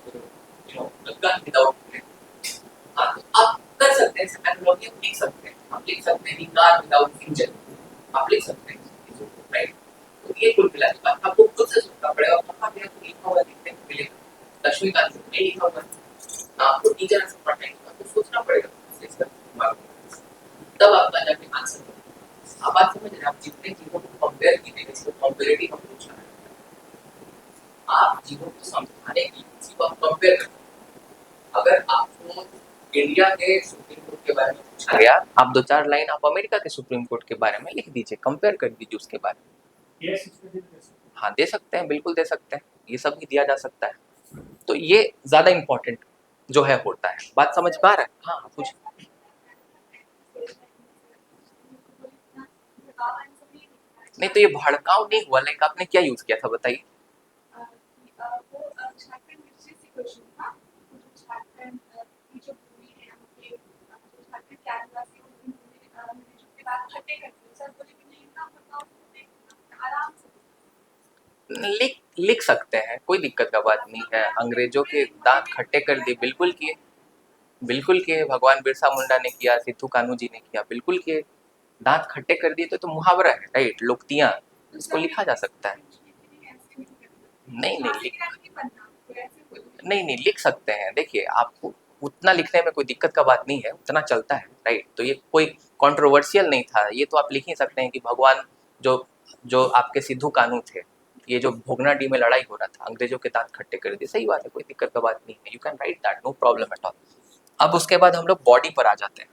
the gun without bullet. हाँ, तो आप कर सकते हैं, एनालॉजी हम लिख सकते हैं, हम लिख सकते हैं कार विदाउट इंजन, आप लिख सकते हैं, राइट? तो ये कुल मिला के बात आपको खुद से सोचना पड़ेगा, कहाँ पे आपको लिखा हुआ देखने को मिलेगा, लक्ष्मीकांत जी नहीं लिखा हुआ है, आपको टीचर से पढ़ना है, आपको सोचना पड़ेगा, तब आपका जाके आंसर होगा। आप बात समझ रहे हैं? आप जितने चीजों को कंपेयर कीजिएगा, इसको कंपेरेटिव अप्रोच है, आप चीजों को समझाने की किसी को कंपेयर करते हैं। अगर आपको इंडिया के सुप्रीम कोर्ट के बारे में पूछा गया, आप 2-4 लाइन आप अमेरिका के सुप्रीम कोर्ट के बारे में लिख दीजिए, कंपेयर कर दीजिए उसके बारे में। हाँ, दे सकते हैं, बिल्कुल दे सकते हैं, ये सब भी दिया जा सकता है। तो ये ज्यादा इम्पोर्टेंट जो है होता है। बात समझ पा रहे हैं? हाँ, कुछ नहीं, तो ये भड़काऊ नहीं हुआ, लाइक आपने क्या यूज किया था बताइए? लिख सकते हैं, कोई दिक्कत का बात नहीं है। अंग्रेजों के दांत खट्टे कर दिए, बिल्कुल किए, बिल्कुल किए। भगवान बिरसा मुंडा ने किया, सिद्धू कान्हू जी ने किया, बिल्कुल किए। दांत खट्टे कर दिए तो मुहावरा है, राइट? लोकतियां, इसको लिखा जा सकता है। नहीं नहीं नहीं नहीं, लिख सकते हैं। देखिए, आपको उतना लिखने में कोई दिक्कत का बात नहीं है, उतना चलता है, राइट? तो ये कोई कंट्रोवर्शियल नहीं था, ये तो आप लिख ही सकते हैं कि भगवान जो जो आपके सिद्धू कानू थे, ये जो भोगनाडी में लड़ाई हो रहा था, अंग्रेजों के दांत खट्टे कर दिए, सही बात है, कोई दिक्कत का बात नहीं है, you can write that, no problem at all. अब उसके बाद हम लोग बॉडी पर आ जाते हैं।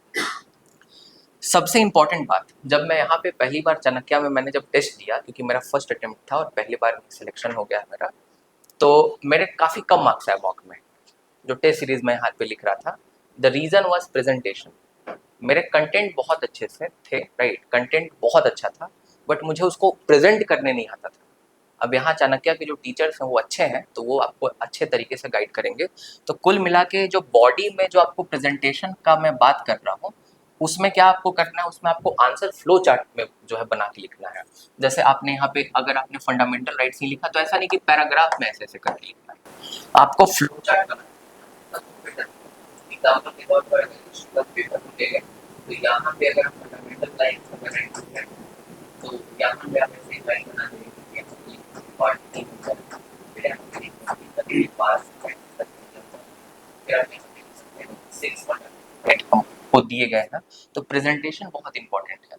सबसे इंपॉर्टेंट बात, जब मैं यहाँ पे पहली बार चाणक्य में मैंने जब टेस्ट दिया, क्योंकि मेरा फर्स्ट अटेम्प्ट था और पहली बार सिलेक्शन हो गया मेरा, तो मेरे काफ़ी कम मार्क्स आए मॉक में, जो टेस्ट सीरीज में हाथ पे लिख रहा था। The reason was presentation. मेरे कंटेंट बहुत अच्छे से थे, राइट? कंटेंट बहुत अच्छा था, बट मुझे उसको प्रेजेंट करने नहीं आता था। अब यहाँ चाणक्य के जो टीचर्स हैं वो अच्छे हैं, तो वो आपको अच्छे तरीके से गाइड करेंगे। तो कुल मिला के जो बॉडी में जो आपको प्रेजेंटेशन का मैं बात कर रहा हूँ, उसमें क्या आपको करना है, उसमें आपको आंसर फ्लो चार्ट में जो है बना के लिखना है। जैसे आपने यहाँ पे अगर आपने फंडामेंटल राइट्स नहीं लिखा, तो ऐसा नहीं कि पैराग्राफ में ऐसे ऐसे करके लिखना है, आपको फ्लो चार्ट बनाना है। एग्जाम्पल के तौर पर पेपर मिलेगा, तो यहाँ पे अगर हम फंडामेंटल राइट्स अगर राइट करते हैं, तो यहाँ पे आप ऐसे लाइन बना देंगे, पार्ट 3 फिर आपके पास फिर आपके 6 हमको दिए गए हैं। तो प्रेजेंटेशन बहुत इंपॉर्टेंट है।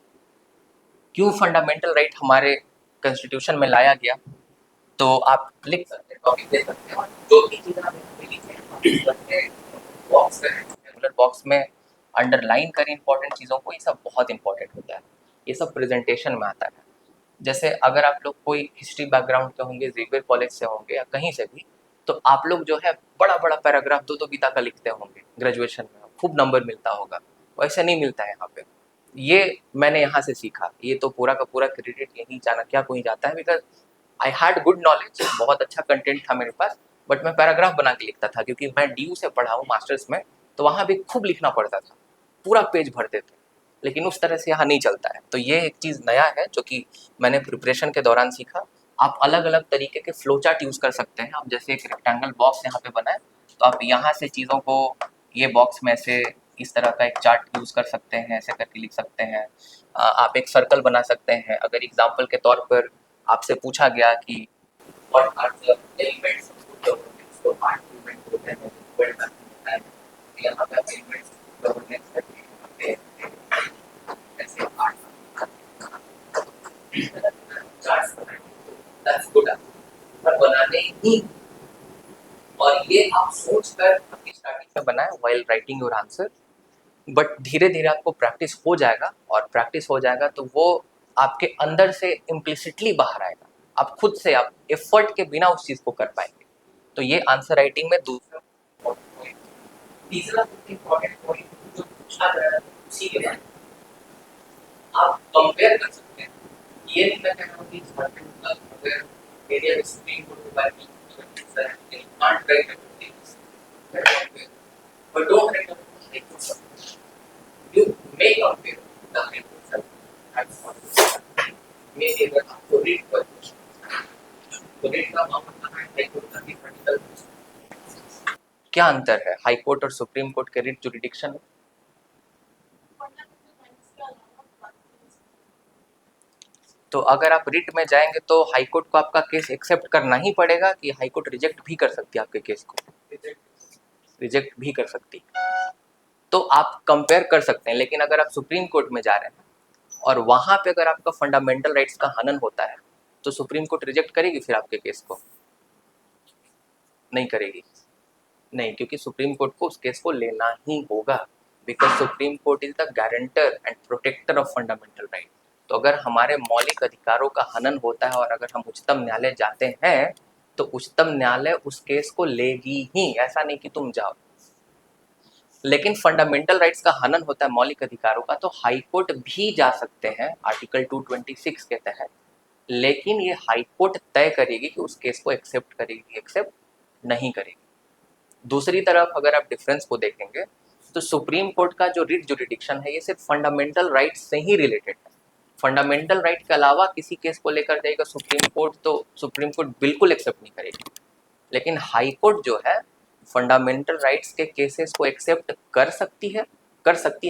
क्यों फंडामेंटल राइट हमारे कॉन्स्टिट्यूशन में लाया गया, तो आप लिख सकते हैं, टॉपिक दे सकते हैं, जो भी चीज़ आप लिखे रेगुलर बॉक्स में अंडरलाइन करें इंपॉर्टेंट चीज़ों को, ये सब बहुत इंपॉर्टेंट होता है, ये सब प्रेजेंटेशन में आता है। जैसे अगर आप लोग कोई हिस्ट्री बैकग्राउंड के होंगे, जेवियर कॉलेज से होंगे या कहीं से भी, तो आप लोग जो है बड़ा बड़ा पैराग्राफ दो बीता का लिखते होंगे ग्रेजुएशन में, खूब नंबर मिलता होगा, वैसे नहीं मिलता है यहाँ पे। ये मैंने यहाँ से सीखा, ये तो पूरा का पूरा क्रेडिट यहीं चाणक्य को ही जाता है, because I had good knowledge, बहुत अच्छा कंटेंट था मेरे पास, बट मैं पैराग्राफ बना के लिखता था, क्योंकि मैं DU से पढ़ा हूँ मास्टर्स में, तो वहाँ भी खूब लिखना पड़ता था, पूरा पेज भरते थे, लेकिन उस तरह से यहाँ नहीं चलता है। तो ये एक चीज़ नया है जो कि मैंने प्रिपरेशन के दौरान सीखा। आप अलग अलग तरीके के फ्लो चार्ट यूज़ कर सकते हैं। आप जैसे एक रेक्टेंगल बॉक्स यहाँ पे बनाए, तो आप यहाँ से चीज़ों को, ये बॉक्स में से इस तरह का एक चार्ट यूज़ कर सकते हैं, ऐसे करके लिख सकते हैं। आप एक सर्कल बना सकते हैं। अगर एग्जाम्पल के तौर पर आपसे पूछा गया कि what are the elements of governance, तो 8 एलिमेंट होते हैं, वर्ड का होता है, यहाँ पे एलिमेंट्स गवर्नेंस करके यहाँ पे ऐसे 8 चार्ट्स बनाए, दैट्स गुड। पर बनाने ही, और ये आप सोच कर अपनी स्टार्टिंग में बनाए while writing your answer, but धीरे धीरे आपको प्रैक्टिस हो जाएगा, और प्रैक्टिस हो जाएगा तो वो आपके अंदर से इम्प्लिसिटली बाहर आएगा, आप खुद से, आप एफर्ट के बिना उस चीज़ को कर पाएंगे। तो ये आंसर राइटिंग में दूसरा पॉइंट। तीसरा इम्पोर्टेंट पॉइंट जो पूछा गया है उसी के बारे में आप कंपेयर कर सकते हैं। ये नहीं मैं कह रहा हूँ कि अगर एरिया स्क्रीन को बाकी can't write about things, but don't write about things. You may compare the hypothesis. Maybe अगर आपको रीड पर तो रीड का मतलब है हाई कोर्ट का डिफरेंशियल। क्या अंतर है हाई कोर्ट और सुप्रीम कोर्ट के रीड जुरिडिक्शन में? तो अगर आप रिट में जाएंगे तो हाई कोर्ट को आपका केस एक्सेप्ट करना ही पड़ेगा, कि हाई कोर्ट रिजेक्ट भी कर सकती है आपके केस को? रिजेक्ट भी कर सकती है। तो आप कंपेयर कर सकते हैं, लेकिन अगर आप सुप्रीम कोर्ट में जा रहे हैं और वहां पे अगर आपका फंडामेंटल राइट्स का हनन होता है, तो सुप्रीम कोर्ट रिजेक्ट करेगी फिर आपके केस को? नहीं करेगी। नहीं, क्योंकि सुप्रीम कोर्ट को उस केस को लेना ही होगा, because Supreme Court is the guarantor and protector of fundamental right. तो अगर हमारे मौलिक अधिकारों का हनन होता है और अगर हम उच्चतम न्यायालय जाते हैं, तो उच्चतम न्यायालय उस केस को लेगी ही, ऐसा नहीं कि तुम जाओ। लेकिन फंडामेंटल राइट्स का हनन होता है मौलिक अधिकारों का, तो हाई कोर्ट भी जा सकते हैं आर्टिकल 226 के तहत, लेकिन ये हाई कोर्ट तय करेगी कि उस केस को एक्सेप्ट करेगी, एक्सेप्ट नहीं करेगी। दूसरी तरफ अगर आप डिफरेंस को देखेंगे, तो सुप्रीम कोर्ट का जो रिट जुरिडिक्शन है ये सिर्फ फंडामेंटल राइट से ही रिलेटेड है। फंडामेंटल राइट के अलावा किसी केस को लेकर जाएगा सुप्रीम कोर्ट, तो सुप्रीम कोर्ट बिल्कुल एक्सेप्ट नहीं करेगी। लेकिन हाई कोर्ट जो है फंडामेंटल राइट्स के केसेस को एक्सेप्ट कर सकती है,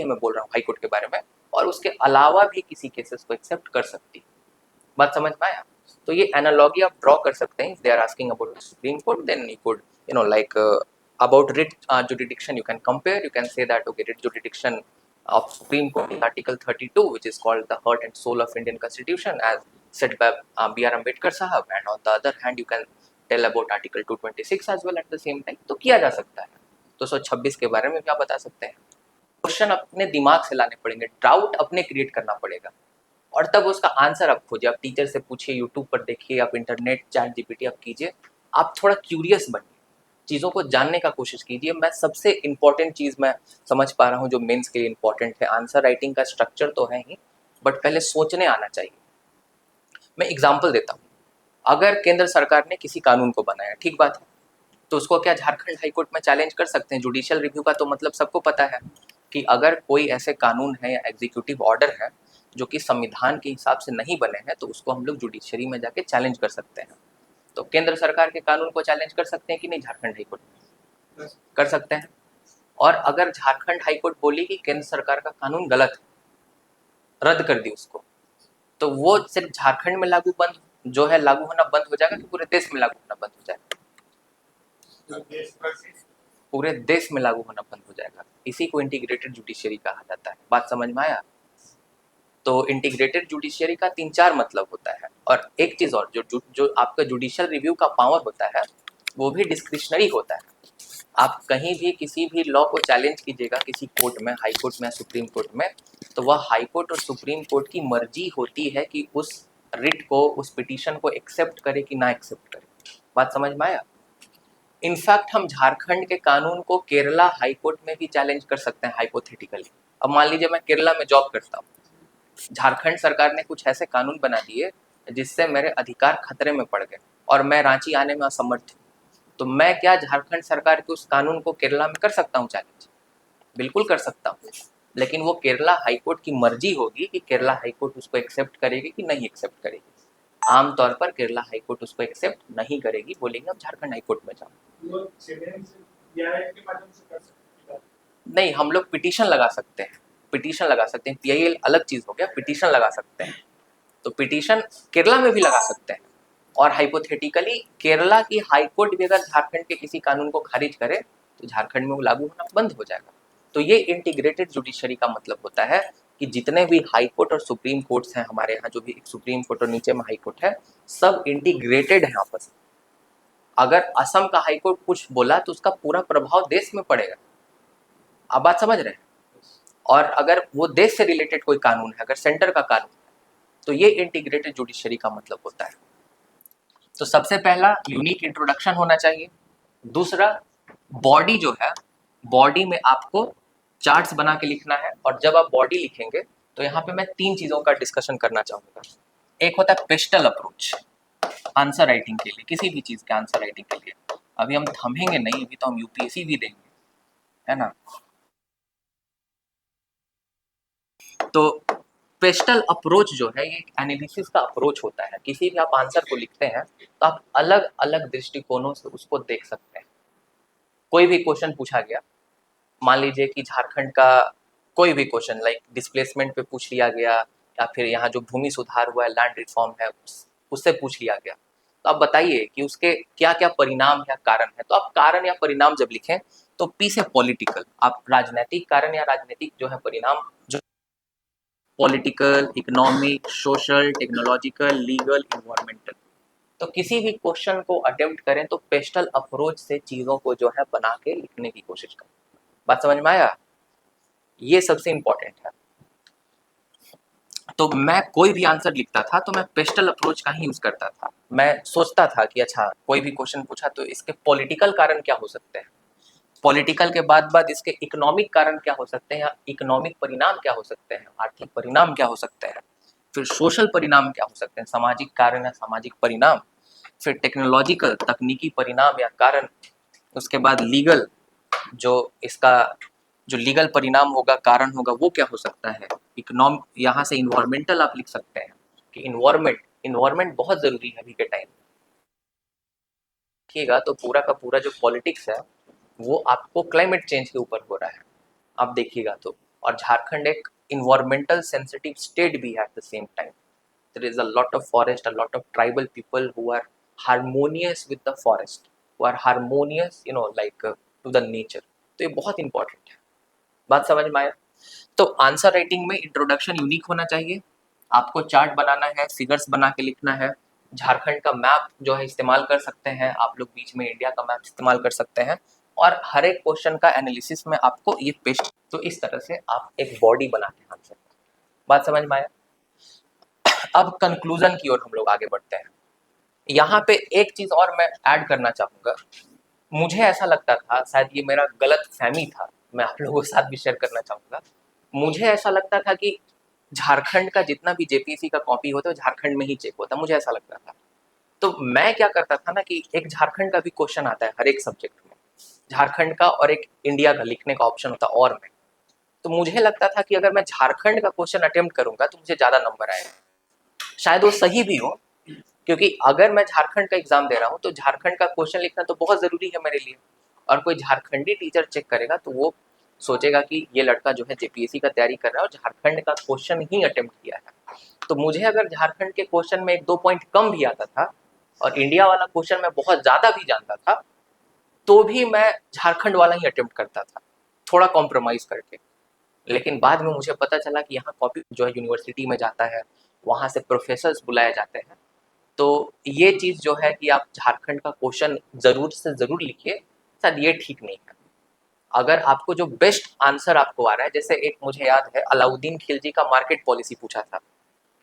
मैं बोल रहा हूँ हाई कोर्ट के बारे में, और उसके अलावा भी किसी केसेस को एक्सेप्ट कर सकती है। बात समझ में आया? तो ये एनालॉजी आप ड्रॉ कर सकते हैं। If they are asking about Supreme Court, then you could like about writ jurisdiction, you can compare, you can say that okay, writ jurisdiction of Supreme Court in Article 32, which is called the heart and soul of Indian Constitution as said by B.R. Ambedkar Sahab, and on the other hand you can tell about Article 226 as well at the same time। तो किया जा सकता है। 226 के बारे में क्या बता सकते हैं? क्वेश्चन अपने दिमाग से लाने पड़ेंगे, डाउट अपने क्रिएट करना पड़ेगा, और तब उसका आंसर आप खोजिए। आप टीचर से पूछिए, यूट्यूब पर देखिए, आप इंटरनेट चैट जीपीटी आप कीजिए, आप थोड़ा क्यूरियस बनिए, चीज़ों को जानने का कोशिश कीजिए। मैं सबसे इम्पॉर्टेंट चीज़ मैं समझ पा रहा हूँ जो मेंस के लिए इम्पॉर्टेंट है, आंसर राइटिंग का स्ट्रक्चर तो है ही, बट पहले सोचने आना चाहिए। मैं एग्जांपल देता हूँ। अगर केंद्र सरकार ने किसी कानून को बनाया, ठीक बात है, तो उसको क्या झारखंड हाईकोर्ट में चैलेंज कर सकते हैं? जुडिशियल रिव्यू का तो मतलब सबको पता है कि अगर कोई ऐसे कानून है या एग्जीक्यूटिव ऑर्डर है जो कि संविधान के हिसाब से नहीं बने हैं, तो उसको हम लोग जुडिशरी में जाके चैलेंज कर सकते हैं। तो केंद्र सरकार के कानून को चैलेंज कर सकते हैं कि नहीं झारखंड हाईकोर्ट में? कर सकते हैं। और अगर झारखंड हाईकोर्ट बोली कि केंद्र सरकार का कानून गलत है, रद्द कर दी उसको, तो वो सिर्फ झारखंड में लागू होना बंद हो जाएगा कि पूरे देश में लागू होना बंद हो जाएगा? पूरे देश में लागू होना बंद हो जाएगा। इसी को इंटीग्रेटेड जुडिशरी कहा जाता है। बात समझ में आया? तो इंटीग्रेटेड जुडिशरी का 3-4 मतलब होता है। और एक चीज़ और, जो आपका जुडिशियल रिव्यू का पावर होता है वो भी डिस्क्रिशनरी होता है। आप कहीं भी किसी भी लॉ को चैलेंज कीजिएगा किसी कोर्ट में, हाई कोर्ट में, सुप्रीम कोर्ट में, तो वह हाई कोर्ट और सुप्रीम कोर्ट की मर्जी होती है कि उस रिट को, उस पिटीशन को एक्सेप्ट करे कि ना एक्सेप्ट करे। बात समझ में आया? इनफैक्ट हम झारखंड के कानून को केरला हाई कोर्ट में भी चैलेंज कर सकते हैं हाइपोथेटिकली। अब मान लीजिए मैं केरला में जॉब करता हूँ, झारखंड सरकार ने कुछ ऐसे कानून बना दिए जिससे मेरे अधिकार खतरे में पड़ गए और मैं रांची आने में असमर्थ हूँ, तो मैं क्या झारखंड सरकार के उस कानून को केरला में कर सकता हूँ चैलेंज? बिल्कुल कर सकता हूँ, लेकिन वो केरला हाईकोर्ट की मर्जी होगी कि केरला हाईकोर्ट उसको एक्सेप्ट करेगी कि नहीं एक्सेप्ट करेगी। आमतौर पर केरला हाईकोर्ट उसको एक्सेप्ट नहीं करेगी, बोलेंगे अब झारखंड हाईकोर्ट में जाओ। नहीं, हम लोग पिटीशन लगा सकते हैं, पिटीशन लगा सकते हैं, पीआईएल अलग चीज हो गया, पिटीशन लगा सकते हैं। तो पिटीशन केरला में भी लगा सकते हैं, और हाइपोथेटिकली केरला की हाईकोर्ट भी अगर झारखंड के किसी कानून को खारिज करे तो झारखंड में वो लागू होना बंद हो जाएगा। तो ये इंटीग्रेटेड जुडिशरी का मतलब होता है कि जितने भी हाई कोर्ट और सुप्रीम कोर्ट्स हैं हमारे यहाँ, जो भी सुप्रीम कोर्ट और नीचे में हाई कोर्ट है, सब इंटीग्रेटेड है आपस में। अगर असम का हाई कोर्ट कुछ बोला तो उसका पूरा प्रभाव देश में पड़ेगा। आप बात समझ रहे हैं? और अगर वो देश से रिलेटेड कोई कानून है, अगर सेंटर का कानून है, तो ये इंटीग्रेटेड जुडिशरी का मतलब होता है। तो सबसे पहला यूनिक इंट्रोडक्शन होना चाहिए। दूसरा, बॉडी जो है, बॉडी में आपको चार्ट्स बना के लिखना है, और जब आप बॉडी लिखेंगे तो यहाँ पे मैं 3 चीज़ों का डिस्कशन करना चाहूँगा। एक होता है पेस्टल अप्रोच आंसर राइटिंग के लिए, किसी भी चीज़ के आंसर राइटिंग के लिए। अभी हम थमेंगे नहीं, अभी तो हम यूपीएससी भी देंगे, है ना। तो पेस्टल अप्रोच जो है ये एक एनालिसिस का अप्रोच होता है। किसी भी आप आंसर को लिखते हैं तो आप अलग अलग दृष्टिकोणों से उसको देख सकते हैं। कोई भी क्वेश्चन पूछा गया, मान लीजिए कि झारखंड का कोई भी क्वेश्चन लाइक डिस्प्लेसमेंट पे पूछ लिया गया, या फिर यहाँ जो भूमि सुधार हुआ है, लैंड रिफॉर्म है, उससे पूछ लिया गया, तो आप बताइए कि उसके क्या क्या परिणाम या कारण है। तो आप कारण या परिणाम जब लिखें तो पी से पॉलिटिकल, आप राजनीतिक कारण या राजनीतिक जो है परिणाम, जो political, economic, social, technological, legal, environmental, तो किसी भी क्वेश्चन को अटेम्प्ट करें तो पेस्टल अप्रोच से चीज़ों को जो है बना के लिखने की कोशिश करें। बात समझ में आया? ये सबसे इंपॉर्टेंट है। तो मैं कोई भी आंसर लिखता था तो मैं पेस्टल अप्रोच का ही यूज करता था। मैं सोचता था कि अच्छा कोई भी क्वेश्चन पूछा तो इसके पॉलिटिकल कारण क्या हो सकते हैं, पॉलिटिकल के बाद इसके इकोनॉमिक कारण क्या हो सकते हैं, या इकोनॉमिक परिणाम क्या हो सकते हैं, आर्थिक परिणाम क्या हो सकते हैं, फिर सोशल परिणाम क्या हो सकते हैं, सामाजिक कारण या सामाजिक परिणाम, फिर टेक्नोलॉजिकल तकनीकी परिणाम या कारण, उसके बाद लीगल जो इसका जो लीगल परिणाम होगा, कारण होगा, वो क्या हो सकता है, इकोनॉम, यहाँ से इन्वायरमेंटल आप लिख सकते हैं कि इन्वायरमेंट, इन्वायरमेंट बहुत जरूरी है अभी के टाइम। देखिएगा तो पूरा का पूरा जो पॉलिटिक्स है वो आपको क्लाइमेट चेंज के ऊपर हो रहा है, आप देखिएगा तो। और झारखंड एक इन्वायरमेंटल सेंसिटिव स्टेट भी है at the same time. There is a lot of forest, a lot of tribal people who are harmonious with the forest, who are harmonious like to the nature. तो ये बहुत इंपॉर्टेंट है। बात समझ में आया? तो आंसर राइटिंग में इंट्रोडक्शन यूनिक होना चाहिए, आपको चार्ट बनाना है, फिगर्स बना के लिखना है, झारखंड का मैप जो है इस्तेमाल कर सकते हैं आप लोग, बीच में इंडिया का मैप इस्तेमाल कर सकते हैं, और हर एक क्वेश्चन का एनालिसिस में आपको ये पेस्ट, तो इस तरह से आप एक बॉडी बनाते हैं आंसर। बात समझ में आया? अब कंक्लूजन की ओर हम लोग आगे बढ़ते हैं। यहाँ पे एक चीज और मैं ऐड करना चाहूंगा। मुझे ऐसा लगता था, शायद ये मेरा गलत फहमी था, मैं आप लोगों के साथ भी शेयर करना चाहूंगा। मुझे ऐसा लगता था कि झारखंड का जितना भी जेपीएससी का कॉपी होता है झारखंड में ही चेक होता है, मुझे ऐसा लगता था। तो मैं क्या करता था ना कि एक झारखंड का भी क्वेश्चन आता है हर एक सब्जेक्ट में, झारखंड का और एक इंडिया का लिखने का ऑप्शन होता है और में। तो मुझे लगता था कि अगर मैं झारखंड का क्वेश्चन अटेम्प्ट करूंगा तो मुझे ज्यादा नंबर आएगा। शायद वो सही भी हो, क्योंकि अगर मैं झारखंड का एग्जाम दे रहा हूँ तो झारखंड का क्वेश्चन लिखना तो बहुत जरूरी है मेरे लिए। और कोई झारखंडी टीचर चेक करेगा तो वो सोचेगा कि ये लड़का जो है जेपीएससी का तैयारी कर रहा है और झारखंड का क्वेश्चन ही अटेम्प्ट किया है। तो मुझे अगर झारखंड के क्वेश्चन में 1-2 पॉइंट कम भी आता था और इंडिया वाला क्वेश्चन मैं बहुत ज्यादा भी जानता था, तो भी मैं झारखंड वाला ही अटेम्प्ट करता था, थोड़ा कॉम्प्रोमाइज करके। लेकिन बाद में मुझे पता चला कि यहाँ कॉपी जो है यूनिवर्सिटी में जाता है, वहाँ से प्रोफेसर्स बुलाए जाते हैं। तो ये चीज़ जो है कि आप झारखंड का क्वेश्चन ज़रूर से ज़रूर लिखिए, शायद ये ठीक नहीं है। अगर आपको जो बेस्ट आंसर आपको आ रहा है, जैसे एक मुझे याद है अलाउद्दीन खिलजी का मार्केट पॉलिसी पूछा था,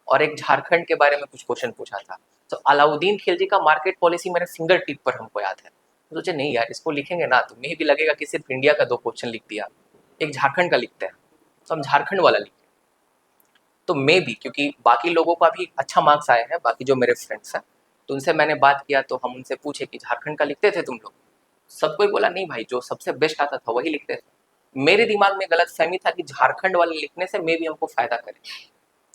और एक झारखंड के बारे में कुछ क्वेश्चन पूछा था। तो अलाउद्दीन खिलजी का मार्केट पॉलिसी मेरे फिंगर टिप पर हमको याद है। सोचे नहीं यार इसको लिखेंगे ना तो मे भी लगेगा कि सिर्फ इंडिया का 2 क्वेश्चन लिख दिया, एक झारखंड का लिखते हैं, तो हम झारखंड वाला लिखे। तो मे भी क्योंकि बाकी लोगों का भी अच्छा मार्क्स आए हैं, बाकी जो मेरे फ्रेंड्स हैं, तो उनसे मैंने बात किया तो हम उनसे पूछे कि झारखंड का लिखते थे तुम लोग? सब कोई बोला नहीं भाई, जो सबसे बेस्ट आता था वही लिखते थे। मेरे दिमाग में गलतफ़हमी था कि झारखंड वाले लिखने से मे भी हमको फ़ायदा करे,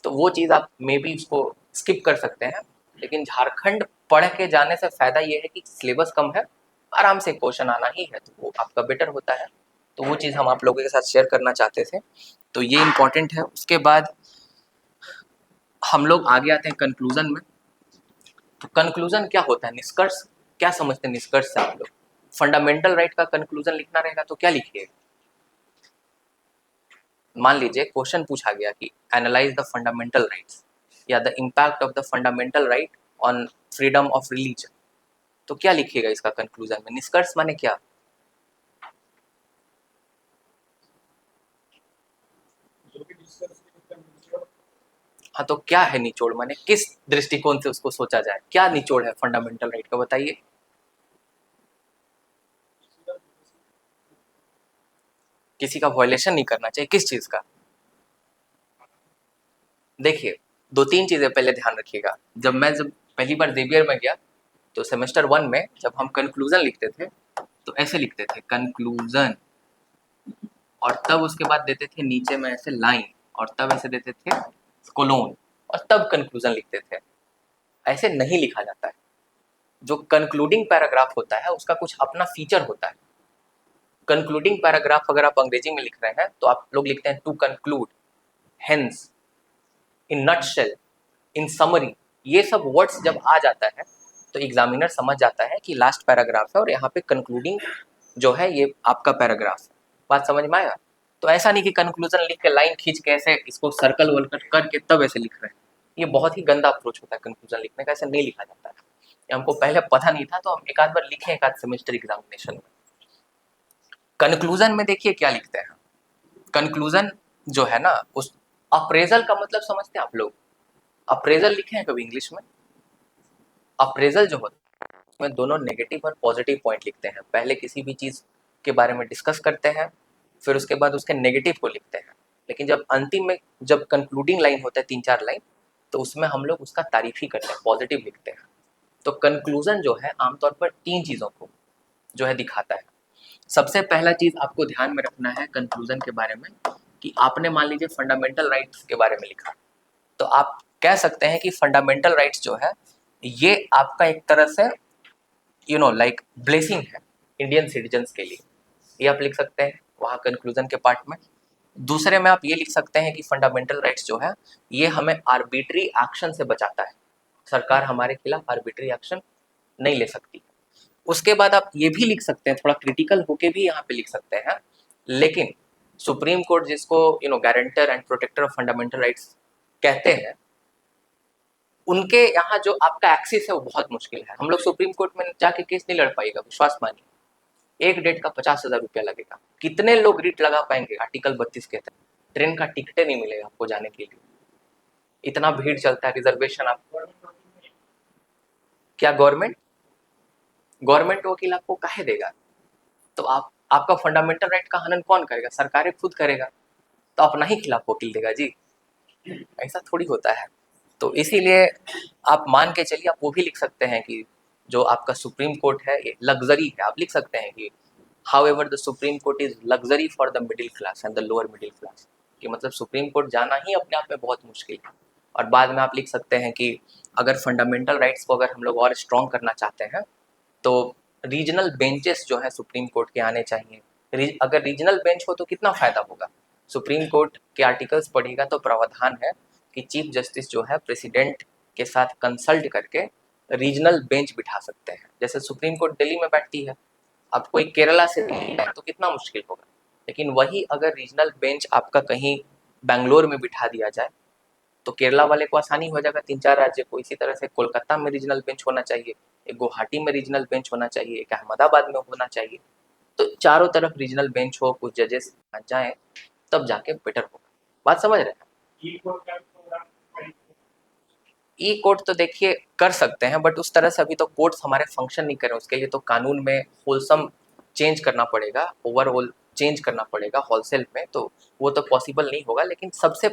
तो वो चीज़ आप मे बी उसको स्किप कर सकते हैं। लेकिन झारखंड पढ़ के जाने से फ़ायदा ये है कि सिलेबस कम है, आराम से क्वेश्चन आना ही है, तो वो आपका बेटर होता है। तो वो चीज़ हम आप लोगों के साथ शेयर करना चाहते थे, तो ये इम्पॉर्टेंट है। उसके बाद हम लोग आगे आते हैं कंक्लूज़न में। तो कंक्लूज़न क्या होता है, निष्कर्ष क्या समझते हैं निष्कर्ष से आप लोग? फंडामेंटल राइट का कंक्लूज़न लिखना रहेगा तो क्या लिखिएगा? मान लीजिए क्वेश्चन पूछा गया कि एनालाइज द फंडामेंटल राइट्स या the impact of the fundamental right on freedom of religion, तो क्या लिखिएगा इसका कंक्लूजन में? निष्कर्ष माने क्या? हाँ, तो क्या है निचोड़, माने किस दृष्टिकोण से उसको सोचा जाए, क्या निचोड़ है फंडामेंटल राइट का, बताइए। किसी का वायलेशन नहीं करना चाहिए, किस चीज का? देखिए, 2-3 चीजें पहले ध्यान रखिएगा। जब पहली बार जेवियर में गया तो सेमेस्टर 1 में जब हम कंक्लूजन लिखते थे तो ऐसे लिखते थे कंक्लूजन, और तब उसके बाद देते थे नीचे में ऐसे लाइन, और तब ऐसे देते थे कोलोन, और तब कंक्लूजन लिखते थे। ऐसे नहीं लिखा जाता है। जो कंक्लूडिंग पैराग्राफ होता है उसका कुछ अपना फीचर होता है। कंक्लूडिंग पैराग्राफ अगर आप अंग्रेजी में लिख रहे हैं तो आप लोग लिखते हैं to conclude, hence, in nutshell, in summary. ये सब वर्ड्स जब आ जाता है तो एग्जामिनर समझ जाता है कि लास्ट पैराग्राफ है और यहाँ पे कंक्लूडिंग जो है ये आपका पैराग्राफ है। बात समझ में आया? तो ऐसा नहीं कि कंक्लूजन लिख के लाइन खींच के ऐसे इसको सर्कल वर्कल करके तब ऐसे लिख रहे हैं, ये बहुत ही गंदा अप्रोच होता है कंक्लूजन लिखने का, ऐसे नहीं लिखा जाता है। ये हमको पहले पता नहीं था तो हम एक आध बार लिखे एक आध सेमेस्टर एग्जामिनेशन में। कंक्लूजन में देखिए क्या लिखते हैं। कंक्लूजन जो है ना, उस अप्रेजल का मतलब समझते हैं आप लोग? अप्रेजल लिखे हैं कभी इंग्लिश में? अप्रेजल जो होता है उसमें दोनों नेगेटिव और पॉजिटिव पॉइंट लिखते हैं। पहले किसी भी चीज़ के बारे में डिस्कस करते हैं, फिर उसके बाद उसके नेगेटिव को लिखते हैं, लेकिन जब अंतिम में जब कंक्लूडिंग लाइन होता है 3-4 लाइन, तो उसमें हम लोग उसका तारीफ ही करते हैं, पॉजिटिव लिखते हैं। तो कंक्लूजन जो है आमतौर पर 3 चीज़ों को जो है दिखाता है। सबसे पहला चीज़ आपको ध्यान में रखना है कंक्लूजन के बारे में कि आपने मान लीजिए फंडामेंटल राइट्स के बारे में लिखा, तो आप कह सकते हैं कि फंडामेंटल राइट्स जो है ये आपका एक तरह से लाइक ब्लेसिंग है इंडियन सिटीजन्स के लिए, ये आप लिख सकते हैं वहाँ कंक्लूजन के पार्ट में। दूसरे में आप ये लिख सकते हैं कि फंडामेंटल राइट्स जो है ये हमें आर्बिट्री एक्शन से बचाता है, सरकार हमारे खिलाफ आर्बिट्री एक्शन नहीं ले सकती। उसके बाद आप ये भी लिख सकते हैं, थोड़ा क्रिटिकल होके भी यहाँ पे लिख सकते हैं, लेकिन सुप्रीम कोर्ट जिसको guarantor and protector of fundamental rights कहते हैं, उनके यहाँ जो आपका एक्सेस है वो बहुत मुश्किल है। हम लोग सुप्रीम कोर्ट में जाके केस नहीं लड़ पाएगा, विश्वास मानिए। एक डेट का 50,000 रुपया लगेगा। कितने लोग रिट लगा पाएंगे आर्टिकल 32 के तहत? ट्रेन का टिकट नहीं मिलेगा आपको जाने के लिए, इतना भीड़ चलता है। रिजर्वेशन आप क्या गवर्नमेंट वकील आपको काहे देगा? तो आपका फंडामेंटल राइट का हनन कौन करेगा? सरकारें खुद करेगा, तो अपना ही खिलाफ वकील देगा जी, ऐसा थोड़ी होता है। तो इसीलिए आप मान के चलिए, आप वो भी लिख सकते हैं कि जो आपका सुप्रीम कोर्ट है ये लग्जरी है। आप लिख सकते हैं कि how ever the Supreme Court is luxury for the middle class and the lower middle class, कि मतलब सुप्रीम कोर्ट जाना ही अपने आप में बहुत मुश्किल है। और बाद में आप लिख सकते हैं कि अगर फंडामेंटल राइट्स को अगर हम लोग और स्ट्रॉन्ग करना चाहते हैं तो रीजनल बेंचेस जो है सुप्रीम कोर्ट के आने चाहिए। अगर रीजनल बेंच हो तो कितना फायदा होगा? सुप्रीम कोर्ट के आर्टिकल्स पढ़िएगा तो प्रावधान है कि चीफ जस्टिस जो है प्रेसिडेंट के साथ कंसल्ट करके रीजनल बेंच बिठा सकते हैं। जैसे सुप्रीम कोर्ट दिल्ली में बैठती है, अब कोई केरला से दिल्ली है तो कितना मुश्किल होगा, लेकिन वही अगर रीजनल बेंच आपका कहीं बैंगलोर में बिठा दिया जाए तो केरला वाले को आसानी हो जाएगा, 3-4 राज्य को। इसी तरह से कोलकाता में रीजनल बेंच होना चाहिए, एक गुवाहाटी में रीजनल बेंच होना चाहिए, एक अहमदाबाद में होना चाहिए। तो चारों तरफ रीजनल बेंच हो, कुछ जजेस आ जाएं, तब जाके बेटर होगा। बात समझ रहे हैं? ई कोड तो देखिए कर सकते हैं, बट उस तरह से अभी तो कोड्स हमारे फंक्शन नहीं कर रहे हैं, उसके लिए तो कानून में होलसम चेंज करना पड़ेगा, ओवरऑल चेंज करना पड़ेगा होलसेल में, तो वो तो पॉसिबल नहीं होगा। लेकिन सबसे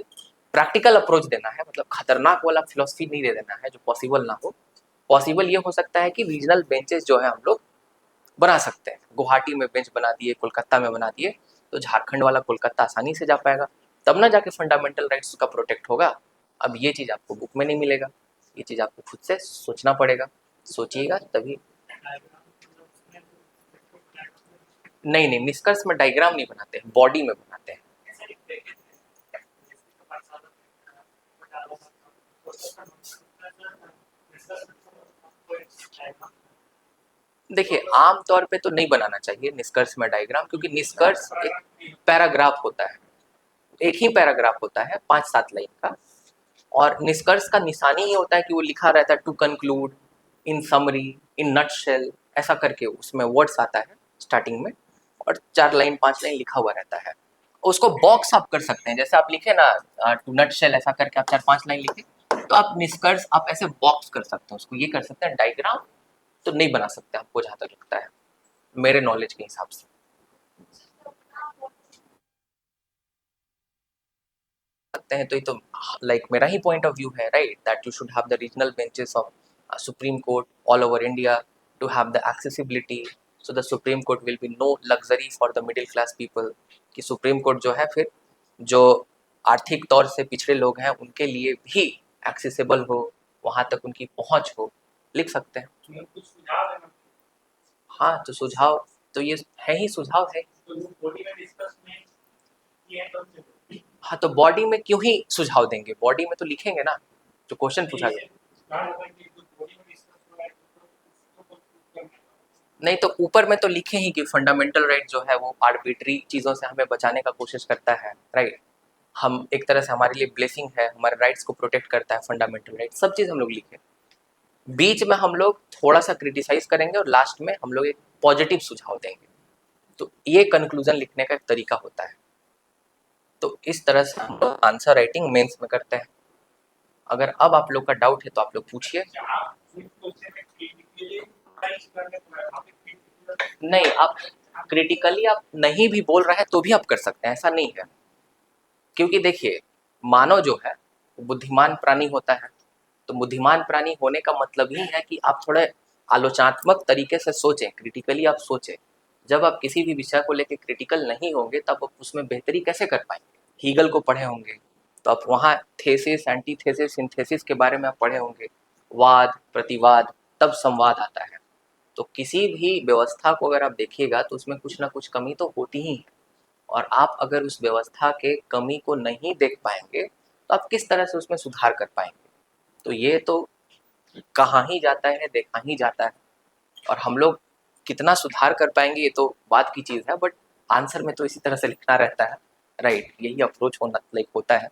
प्रैक्टिकल अप्रोच देना है, मतलब खतरनाक वाला फिलोसफी नहीं दे देना है जो पॉसिबल ना हो। पॉसिबल ये हो सकता है कि रीजनल बेंचेस जो है हम लोग बना सकते हैं। गुवाहाटी में बेंच बना दिए, कोलकाता में बना दिए, तो झारखंड वाला कोलकाता आसानी से जा पाएगा, तब ना जाके फंडामेंटल राइट्स का प्रोटेक्ट होगा। अब ये चीज़ आपको बुक में नहीं मिलेगा, ये चीज़ आपको खुद से सोचना पड़ेगा, सोचिएगा तभी। नहीं नहीं, निष्कर्ष में डायग्राम नहीं बनाते हैं, बॉडी में बनाते हैं। देखिए आम तौर पे तो नहीं बनाना चाहिए निष्कर्ष में डायग्राम, क्योंकि निष्कर्ष एक पैराग्राफ होता है, एक ही पैराग्राफ होता है 5-7 लाइन का, और निष्कर्ष का निशानी ही होता है कि वो लिखा रहता है to conclude, in summary, in nutshell, ऐसा करके उसमें वर्ड्स आता है स्टार्टिंग में, और 4 लाइन 5 लाइन लिखा हुआ रहता है। उसको बॉक्स आप कर सकते हैं, जैसे आप लिखे ना टू नटशेल ऐसा करके आप 4-5 लाइन लिखे, तो आप निष्कर्ष आप ऐसे बॉक्स कर सकते हैं उसको, ये कर सकते हैं। डायग्राम तो नहीं बना सकते आपको, जहाँ तक लगता है मेरे नॉलेज के हिसाब से। सकते हैं तो ये तो लाइक मेरा ही पॉइंट ऑफ व्यू है, right, that you should have the regional benches of Supreme Court all over India to have the accessibility, so the Supreme Court will be no luxury for the middle class people, कि सुप्रीम कोर्ट जो है फिर जो आर्थिक तौर से पिछड़े लोग हैं उनके लिए भी एक्सेसिबल हो, वहाँ तक उनकी पहुँच हो, लिख सकते हैं। हाँ तो सुझाव तो ये है ही, सुझाव है। हाँ तो बॉडी में क्यों ही सुझाव देंगे, बॉडी में तो लिखेंगे ना जो क्वेश्चन पूछा गया। नहीं तो ऊपर में तो लिखे ही कि फंडामेंटल राइट जो है वो आर्बिट्री चीज़ों से हमें बचाने का कोशिश करता है, राइट। हम एक तरह से हमारे लिए ब्लेसिंग है, हमारे राइट्स को प्रोटेक्ट करता है फंडामेंटल राइट, सब चीज़ हम लोग लिखे। बीच में हम लोग थोड़ा सा क्रिटिसाइज करेंगे और लास्ट में हम लोग एक पॉजिटिव सुझाव देंगे, तो ये कंक्लूजन लिखने का एक तरीका होता है। तो इस तरह से हम लोग आंसर राइटिंग मेंस में करते हैं। अगर अब आप लोग का डाउट है तो आप लोग पूछिए। नहीं, आप क्रिटिकली आप नहीं भी बोल रहे हैं तो भी आप कर सकते हैं, ऐसा नहीं है। क्योंकि देखिए मानव जो है वो बुद्धिमान प्राणी होता है, तो बुद्धिमान प्राणी होने का मतलब ही है कि आप थोड़े आलोचनात्मक तरीके से सोचें, क्रिटिकली आप सोचें। जब आप किसी भी विषय को लेकर क्रिटिकल नहीं होंगे तब आप उसमें बेहतरी कैसे कर पाएंगे। हीगल को पढ़े होंगे तो आप वहाँ थेसिस, एंटीथेसिस, सिंथेसिस के बारे में आप पढ़े होंगे, वाद प्रतिवाद, तब संवाद आता है। तो किसी भी व्यवस्था को अगर आप देखिएगा तो उसमें कुछ ना कुछ कमी तो होती ही है, और आप अगर उस व्यवस्था के कमी को नहीं देख पाएंगे तो आप किस तरह से उसमें सुधार कर पाएंगे। तो ये तो कहाँ ही जाता है, देखा ही जाता है, और हम लोग कितना सुधार कर पाएंगे ये तो बात की चीज़ है, बट आंसर में तो इसी तरह से लिखना रहता है, राइट। यही अप्रोच होना लाइक होता है।